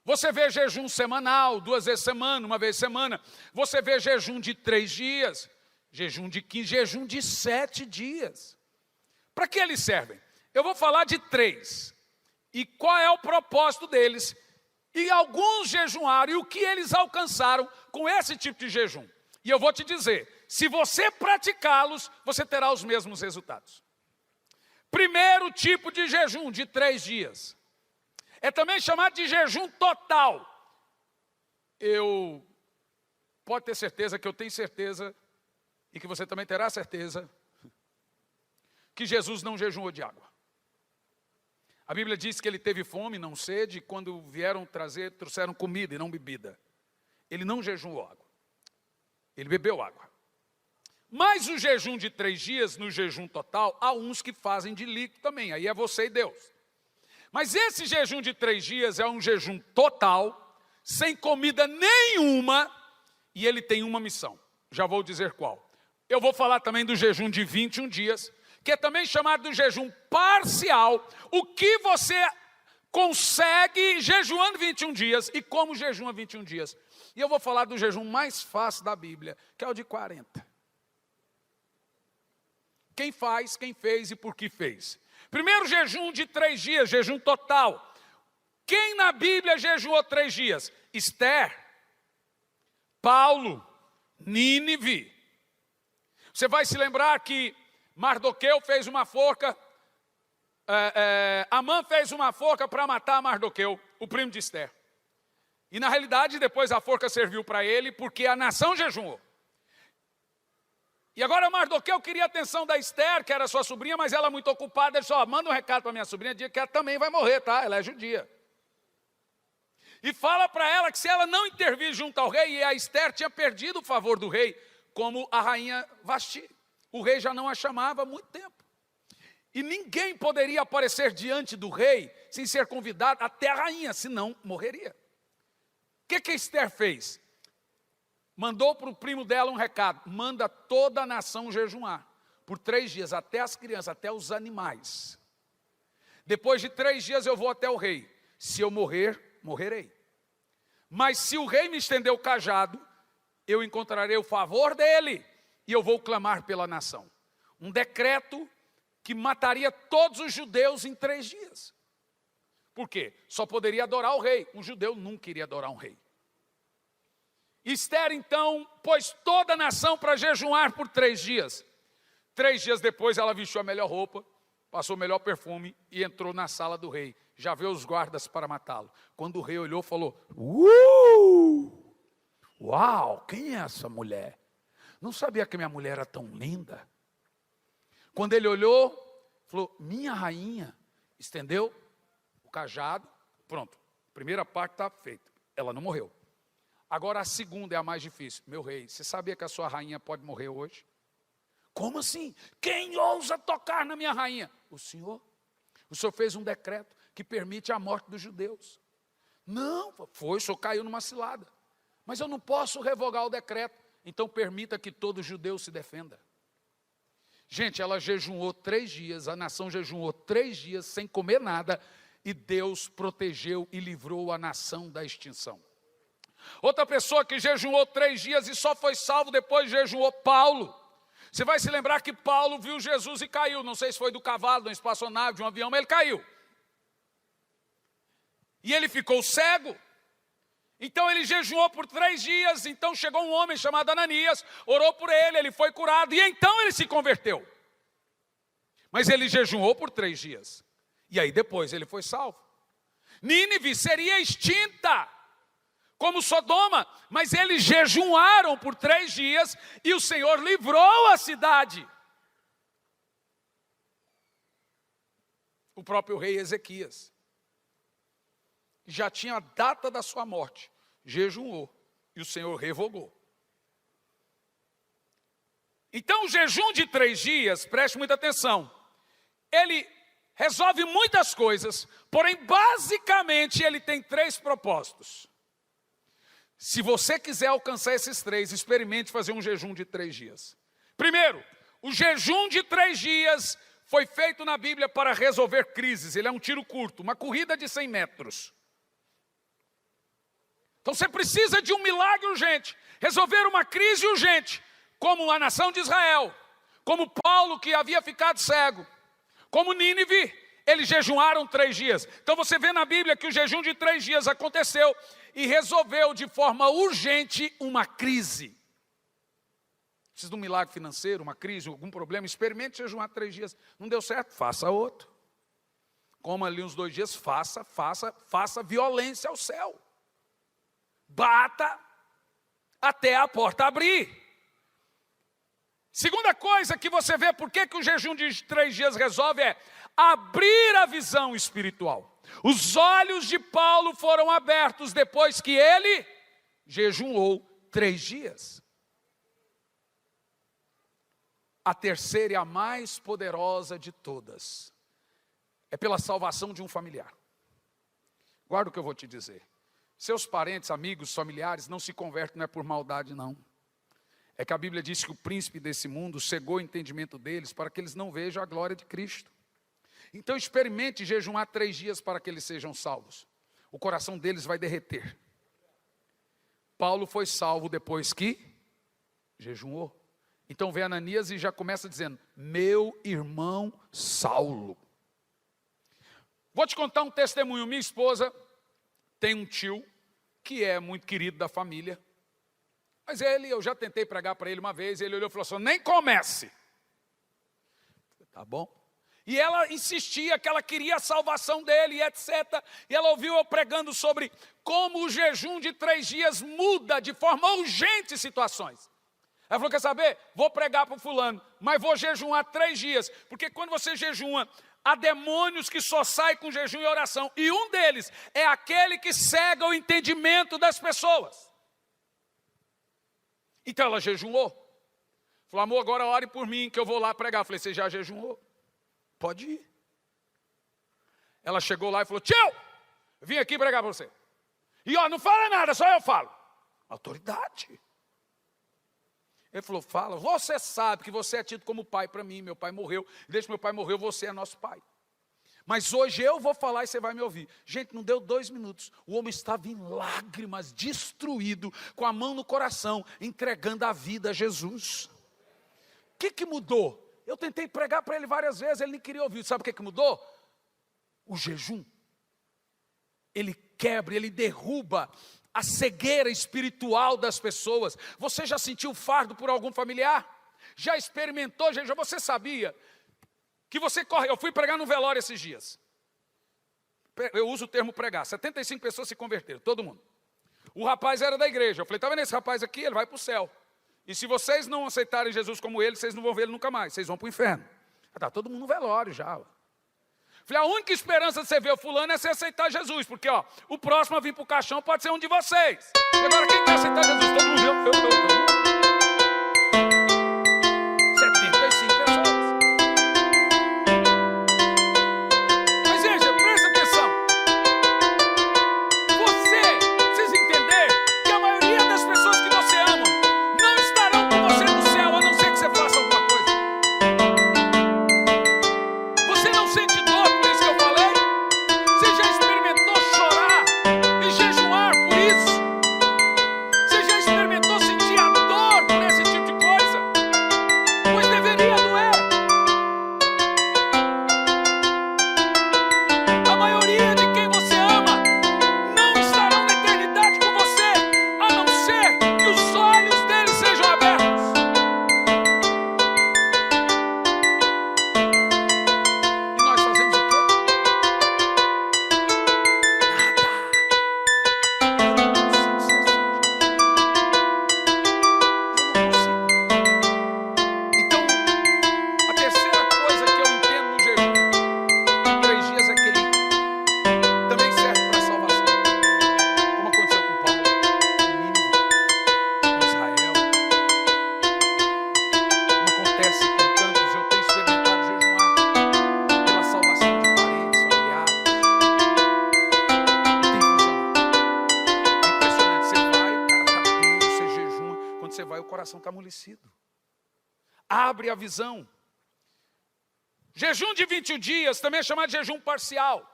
Você vê jejum semanal, 2 vezes semana, 1 vez semana. Você vê jejum de 3 dias, jejum de 15, jejum de 7 dias. Para que eles servem? Eu vou falar de 3. E qual é o propósito deles? E alguns jejuaram e o que eles alcançaram com esse tipo de jejum. E eu vou te dizer, se você praticá-los, você terá os mesmos resultados. Primeiro tipo de jejum, de 3 dias. É também chamado de jejum total. Pode ter certeza que eu tenho certeza, e que você também terá certeza, que Jesus não jejuou de água. A Bíblia diz que ele teve fome, não sede, e quando vieram trouxeram comida e não bebida. Ele não jejuou água. Ele bebeu água. Mas o jejum de 3 dias, no jejum total, há uns que fazem de líquido também, aí é você e Deus. Mas esse jejum de 3 dias é um jejum total, sem comida nenhuma, e ele tem uma missão. Já vou dizer qual. Eu vou falar também do jejum de 21 dias, que é também chamado de jejum parcial, o que você consegue jejuando 21 dias e como jejuma 21 dias. E eu vou falar do jejum mais fácil da Bíblia, que é o de 40. Quem faz, quem fez e por que fez. Primeiro jejum de 3 dias, jejum total. Quem na Bíblia jejuou 3 dias? Esther, Paulo, Nínive. Você vai se lembrar que Mardoqueu fez uma forca, Amã fez uma forca para matar Mardoqueu, o primo de Esther. E na realidade depois a forca serviu para ele porque a nação jejuou. E agora Mardoqueu queria a atenção da Esther, que era sua sobrinha, mas ela muito ocupada, ele disse, manda um recado para minha sobrinha, diga que ela também vai morrer, tá? Ela é judia. E fala para ela que se ela não intervir junto ao rei, e a Esther tinha perdido o favor do rei, como a rainha Vasti. O rei já não a chamava há muito tempo. E ninguém poderia aparecer diante do rei sem ser convidado, até a rainha, senão morreria. O que Esther fez? Mandou para o primo dela um recado, manda toda a nação jejuar, por 3 dias, até as crianças, até os animais. Depois de 3 dias eu vou até o rei, se eu morrer, morrerei. Mas se o rei me estender o cajado, eu encontrarei o favor dele, e eu vou clamar pela nação. Um decreto que mataria todos os judeus em 3 dias. Por quê? Só poderia adorar o rei, um judeu nunca iria adorar um rei. Esther então pôs toda a nação para jejuar por 3 dias. 3 dias depois ela vestiu a melhor roupa, passou o melhor perfume e entrou na sala do rei. Já veio os guardas para matá-lo. Quando o rei olhou, falou, uau, quem é essa mulher? Não sabia que minha mulher era tão linda. Quando ele olhou, falou, minha rainha, estendeu o cajado, pronto, a primeira parte está feita, ela não morreu. Agora a segunda é a mais difícil. Meu rei, você sabia que a sua rainha pode morrer hoje? Como assim? Quem ousa tocar na minha rainha? O senhor fez um decreto que permite a morte dos judeus. Não, o senhor caiu numa cilada. Mas eu não posso revogar o decreto, então permita que todo judeu se defenda. Gente, ela jejuou 3 dias, a nação jejuou 3 dias sem comer nada, e Deus protegeu e livrou a nação da extinção. Outra pessoa que jejuou 3 dias e só foi salvo depois jejuou, Paulo. Você vai se lembrar que Paulo viu Jesus e caiu, não sei se foi do cavalo, de uma espaçonave, de um avião, mas ele caiu. E ele ficou cego. Então ele jejuou por 3 dias, então chegou um homem chamado Ananias, orou por ele, ele foi curado, e então ele se converteu. Mas ele jejuou por 3 dias, e aí depois ele foi salvo. Nínive seria extinta, como Sodoma, mas eles jejuaram por 3 dias, e o Senhor livrou a cidade. O próprio rei Ezequias já tinha a data da sua morte, jejuou, e o Senhor revogou. Então o jejum de 3 dias, preste muita atenção, ele resolve muitas coisas, porém basicamente ele tem 3 propósitos. Se você quiser alcançar esses 3, experimente fazer um jejum de 3 dias. Primeiro, o jejum de 3 dias foi feito na Bíblia para resolver crises, ele é um tiro curto, uma corrida de 100 metros. Então você precisa de um milagre urgente, resolver uma crise urgente, como a nação de Israel, como Paulo que havia ficado cego, como Nínive, eles jejuaram 3 dias. Então você vê na Bíblia que o jejum de 3 dias aconteceu e resolveu de forma urgente uma crise. Precisa de um milagre financeiro, uma crise, algum problema, experimente jejuar 3 dias. Não deu certo? Faça outro. Coma ali uns 2 dias, faça violência ao céu. Bata até a porta abrir. Segunda coisa que você vê, por que o jejum de 3 dias resolve, é abrir a visão espiritual. Os olhos de Paulo foram abertos depois que ele jejuou 3 dias. A terceira e a mais poderosa de todas é pela salvação de um familiar. Guarda o que eu vou te dizer. Seus parentes, amigos, familiares não se convertem, não é por maldade não. É que a Bíblia diz que o príncipe desse mundo cegou o entendimento deles para que eles não vejam a glória de Cristo. Então experimente jejuar 3 dias para que eles sejam salvos. O coração deles vai derreter. Paulo foi salvo depois que jejuou. Então vem Ananias e já começa dizendo, meu irmão Saulo. Vou te contar um testemunho. Minha esposa tem um tio que é muito querido da família. Mas eu já tentei pregar para ele uma vez, ele olhou e falou assim, nem comece. Tá bom. E ela insistia que ela queria a salvação dele, e etc. E ela ouviu eu pregando sobre como o jejum de 3 dias muda de forma urgente situações. Ela falou, quer saber? Vou pregar para o fulano, mas vou jejuar 3 dias. Porque quando você jejua, há demônios que só saem com jejum e oração. E um deles é aquele que cega o entendimento das pessoas. Então ela jejuou. Falou, amor, agora ore por mim que eu vou lá pregar. Eu falei, você já jejuou? Pode ir. Ela chegou lá e falou, tio, vim aqui pregar para você. E ó, não fala nada, só eu falo. Autoridade. Ele falou, fala, você sabe que você é tido como pai para mim, meu pai morreu. Desde que meu pai morreu, você é nosso pai. Mas hoje eu vou falar e você vai me ouvir. Gente, não deu 2 minutos. O homem estava em lágrimas, destruído, com a mão no coração, entregando a vida a Jesus. O que mudou? Eu tentei pregar para ele várias vezes, ele nem queria ouvir. Sabe o que mudou? O jejum. Ele quebra, ele derruba a cegueira espiritual das pessoas. Você já sentiu fardo por algum familiar? Já experimentou jejum? Você sabia que você corre? Eu fui pregar no velório esses dias. Eu uso o termo pregar. 75 pessoas se converteram, todo mundo. O rapaz era da igreja. Eu falei, tá vendo esse rapaz aqui? Ele vai para o céu. E se vocês não aceitarem Jesus como ele, vocês não vão ver ele nunca mais. Vocês vão para o inferno. Está todo mundo no velório já. Falei, a única esperança de você ver o fulano é você aceitar Jesus. Porque ó, o próximo a vir para o caixão pode ser um de vocês. E agora quem quer aceitar Jesus? Todo mundo viu? Eu. 75 pessoas. Mas veja, presta atenção. Vocês entenderam que a maioria das pessoas que você ama não estarão com você no céu, a não ser que você faça alguma coisa. Você não sente dor por isso que eu falei? Você já experimentou chorar e jejuar por isso? Você já experimentou sentir a dor coração está amolecido. Abre a visão. Jejum de 21 dias também é chamado de jejum parcial.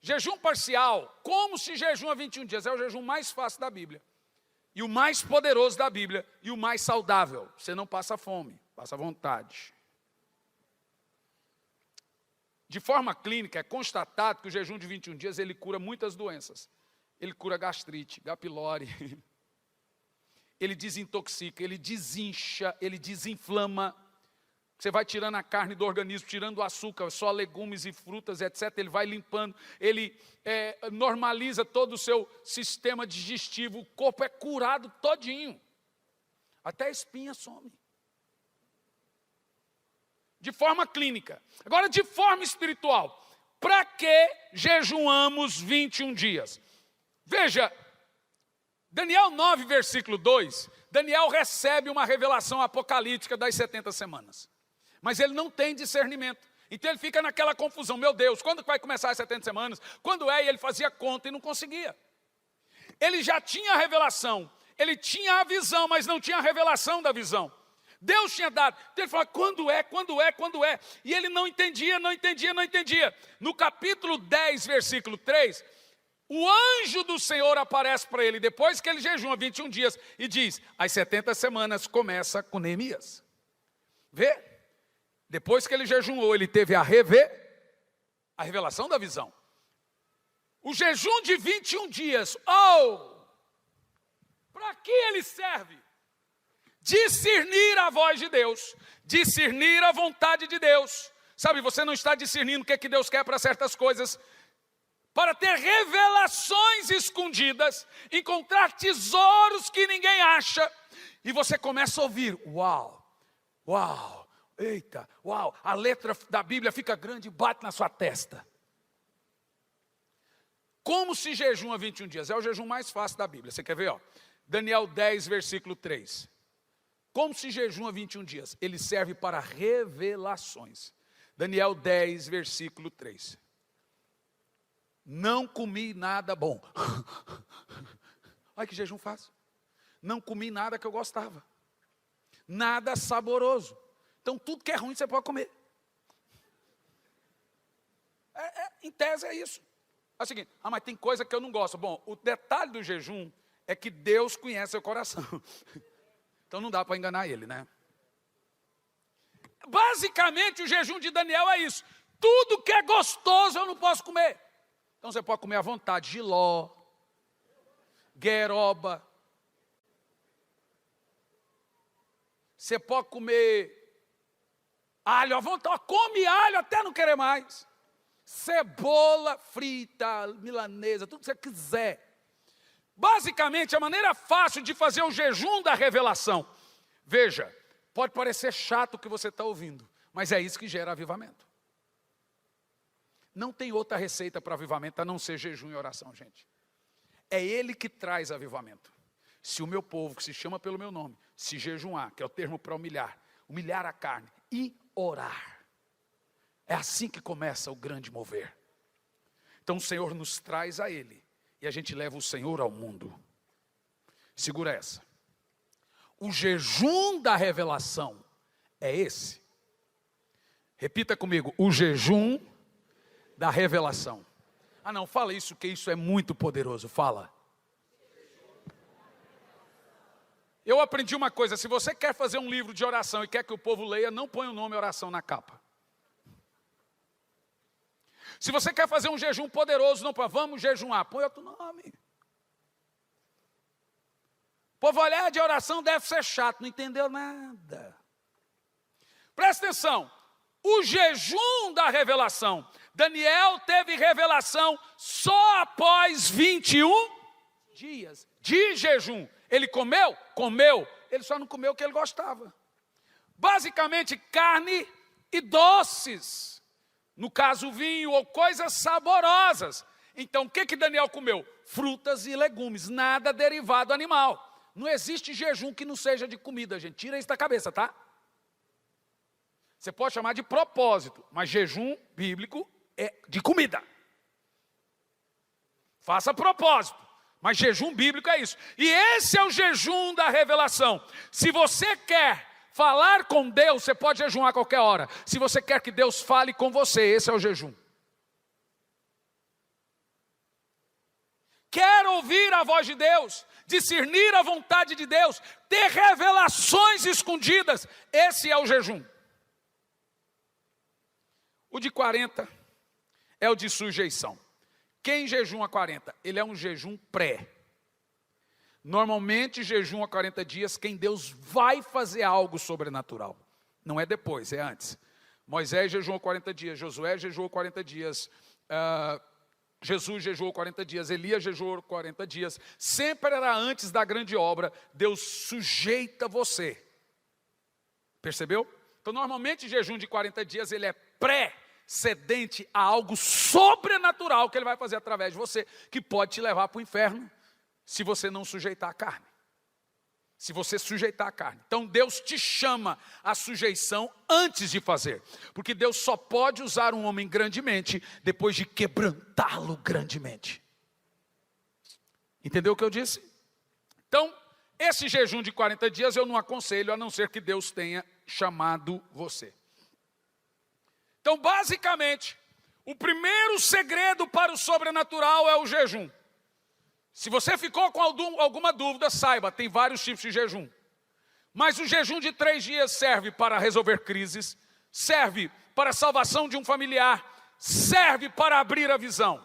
Jejum parcial, como se jejum a 21 dias, é o jejum mais fácil da Bíblia. E o mais poderoso da Bíblia, e o mais saudável. Você não passa fome, passa vontade. De forma clínica, é constatado que o jejum de 21 dias, ele cura muitas doenças. Ele cura gastrite, H. pylori. Ele desintoxica, ele desincha, ele desinflama. Você vai tirando a carne do organismo, tirando o açúcar, só legumes e frutas, etc. Ele vai limpando, ele normaliza todo o seu sistema digestivo. O corpo é curado todinho. Até a espinha some. De forma clínica. Agora, de forma espiritual. Para que jejuamos 21 dias? Veja, Daniel 9, versículo 2, Daniel recebe uma revelação apocalíptica das 70 semanas. Mas ele não tem discernimento. Então ele fica naquela confusão. Meu Deus, quando vai começar as 70 semanas? Quando é? E ele fazia conta e não conseguia. Ele já tinha a revelação. Ele tinha a visão, mas não tinha a revelação da visão. Deus tinha dado. Então ele falava, quando é, quando é, quando é? E ele não entendia, não entendia, não entendia. No capítulo 10, versículo 3... o anjo do Senhor aparece para ele, depois que ele jejuma 21 dias, e diz, as 70 semanas começa com Neemias. Vê? Depois que ele jejuou, ele teve a revelação da visão. O jejum de 21 dias, para que ele serve? Discernir a voz de Deus, discernir a vontade de Deus. Sabe, você não está discernindo o que é que Deus quer para certas coisas, para ter revelações escondidas, encontrar tesouros que ninguém acha, e você começa a ouvir, uau, uau, eita, uau, a letra da Bíblia fica grande e bate na sua testa. Como se jejuma 21 dias? É o jejum mais fácil da Bíblia, você quer ver? Daniel 10, versículo 3. Como se jejuma 21 dias? Ele serve para revelações. Daniel 10, versículo 3. Não comi nada bom. Olha que jejum fácil. Não comi nada que eu gostava. Nada saboroso. Então tudo que é ruim você pode comer. Em tese é isso. É o seguinte, mas tem coisa que eu não gosto. Bom, o detalhe do jejum é que Deus conhece seu coração. Então não dá para enganar ele, né? Basicamente o jejum de Daniel é isso. Tudo que é gostoso eu não posso comer. Então você pode comer à vontade, jiló, gueroba. Você pode comer alho à vontade, come alho até não querer mais. Cebola frita, milanesa, tudo que você quiser. Basicamente, a maneira fácil de fazer o jejum da revelação. Veja, pode parecer chato o que você está ouvindo, mas é isso que gera avivamento. Não tem outra receita para avivamento a não ser jejum e oração, gente. É ele que traz avivamento. Se o meu povo, que se chama pelo meu nome, se jejuar, que é o termo para humilhar a carne e orar. É assim que começa o grande mover. Então o Senhor nos traz a Ele e a gente leva o Senhor ao mundo. Segura essa. O jejum da revelação é esse. Repita comigo, o jejum da revelação. Não, fala isso, que isso é muito poderoso, fala. Eu aprendi uma coisa, se você quer fazer um livro de oração e quer que o povo leia, não põe o nome oração na capa. Se você quer fazer um jejum poderoso, não põe, vamos jejuar, põe outro nome. O povo olhar de oração deve ser chato, não entendeu nada. Presta atenção, o jejum da revelação. Daniel teve revelação só após 21 dias de jejum. Ele comeu? Comeu. Ele só não comeu o que ele gostava. Basicamente, carne e doces. No caso, vinho ou coisas saborosas. Então, o que Daniel comeu? Frutas e legumes, nada derivado animal. Não existe jejum que não seja de comida, gente. Tira isso da cabeça, tá? Você pode chamar de propósito, mas jejum bíblico é de comida. Faça propósito, Mas jejum bíblico é isso. E esse é o jejum da revelação. Se você quer falar com Deus, você pode jejuar a qualquer hora. Se você quer que Deus fale com você, esse é o jejum. Quer ouvir a voz de Deus, discernir a vontade de Deus, ter revelações escondidas, esse é o jejum. O de 40 é o de sujeição. Quem jejuma 40? Ele é um jejum pré. Normalmente jejuma 40 dias quem Deus vai fazer algo sobrenatural. Não é depois, é antes. Moisés jejuou 40 dias, Josué jejuou 40 dias, Jesus jejuou 40 dias, Elias jejuou 40 dias. Sempre era antes da grande obra. Deus sujeita você. Percebeu? Então normalmente jejum de 40 dias ele é pré-cedente a algo sobrenatural que ele vai fazer através de você, que pode te levar para o inferno se você não sujeitar a carne. Se você sujeitar a carne. Então Deus te chama à sujeição antes de fazer. Porque Deus só pode usar um homem grandemente depois de quebrantá-lo grandemente. Entendeu o que eu disse? Então, esse jejum de 40 dias eu não aconselho, a não ser que Deus tenha chamado você. Então, basicamente, o primeiro segredo para o sobrenatural é o jejum. Se você ficou com alguma dúvida, saiba, tem vários tipos de jejum. Mas o jejum de 3 dias serve para resolver crises, serve para a salvação de um familiar, serve para abrir a visão.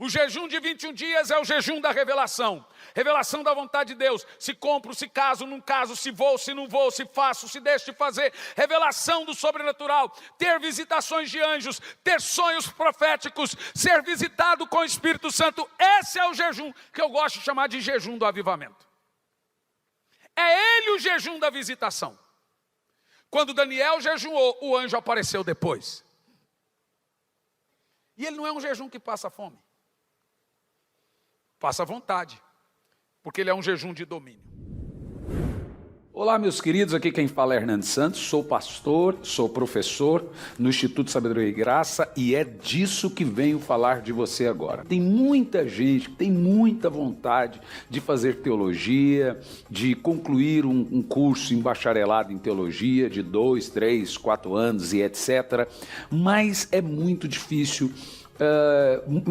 O jejum de 21 dias é o jejum da revelação. Revelação da vontade de Deus. Se compro, se caso, não caso, se vou, se não vou, se faço, se deixo de fazer. Revelação do sobrenatural. Ter visitações de anjos, ter sonhos proféticos, ser visitado com o Espírito Santo. Esse é o jejum que eu gosto de chamar de jejum do avivamento. É ele o jejum da visitação. Quando Daniel jejuou, o anjo apareceu depois. E ele não é um jejum que passa fome. Passa vontade, porque ele é um jejum de domínio.
Olá, meus queridos, aqui quem fala é Hernando Santos, sou pastor, sou professor no Instituto Sabedoria e Graça e é disso que venho falar de você agora. Tem muita gente que tem muita vontade de fazer teologia, de concluir um curso em bacharelado em teologia de 2, 3, 4 anos e etc. Mas é muito difícil.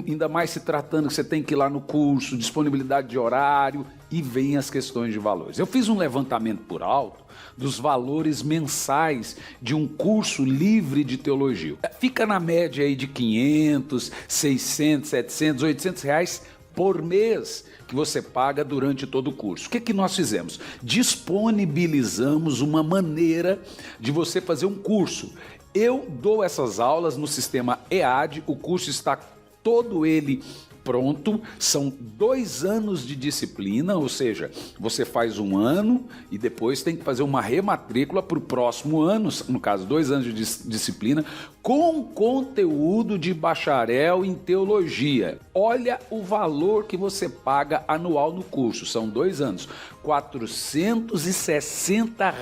Ainda mais se tratando que você tem que ir lá no curso, disponibilidade de horário e vem as questões de valores. Eu fiz um levantamento por alto dos valores mensais de um curso livre de teologia. Fica na média aí de 500, 600, 700, 800 reais por mês que você paga durante todo o curso. O que nós fizemos? Disponibilizamos uma maneira de você fazer um curso. Eu dou essas aulas no sistema EAD, o curso está todo ele pronto, são 2 anos de disciplina, ou seja, você faz 1 ano e depois tem que fazer uma rematrícula para o próximo ano, no caso 2 anos de disciplina, com conteúdo de bacharel em teologia. Olha o valor que você paga anual no curso, são 2 anos, R$ 460.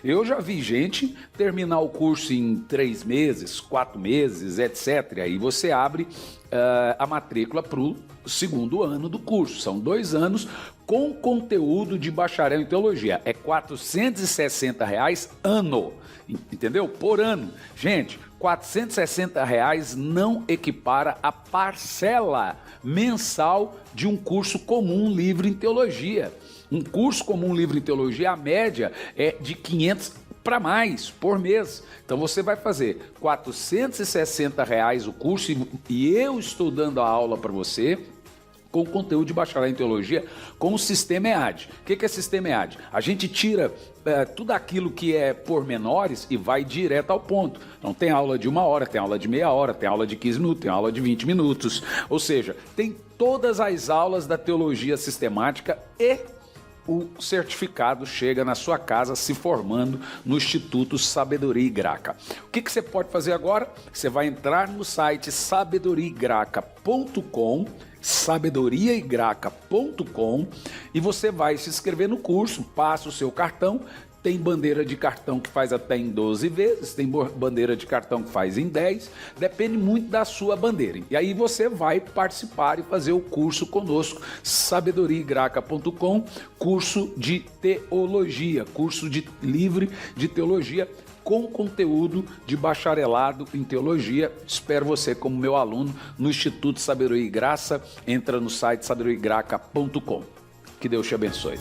Eu já vi gente terminar o curso em 3 meses, 4 meses, etc. Aí você abre a matrícula para o 2º ano do curso. São 2 anos com conteúdo de bacharel em teologia. É R$ 460 ano, entendeu? Por ano. Gente, R$ 460 não equipara a parcela mensal de um curso comum livre em teologia. Um curso comum livre em teologia, a média é de 500 para mais por mês. Então você vai fazer R$ 460 o curso e eu estou dando a aula para você com conteúdo de bacharel em teologia com o sistema EAD. O que é sistema EAD? A gente tira tudo aquilo que é pormenores e vai direto ao ponto. Então tem aula de 1 hora, tem aula de meia hora, tem aula de 15 minutos, tem aula de 20 minutos. Ou seja, tem todas as aulas da teologia sistemática e o certificado chega na sua casa se formando no Instituto Sabedoria e Graça. O que você pode fazer agora? Você vai entrar no site sabedoriaigraca.com, sabedoriaigraca.com, e você vai se inscrever no curso, passa o seu cartão, Tem bandeira de cartão que faz até em 12 vezes, tem bandeira de cartão que faz em 10, depende muito da sua bandeira. E aí você vai participar e fazer o curso conosco, sabedoriagraca.com, curso de teologia, curso livre de teologia, com conteúdo de bacharelado em teologia. Espero você como meu aluno no Instituto Sabedoria e Graça. Entra no site sabedoriagraca.com. Que Deus te abençoe.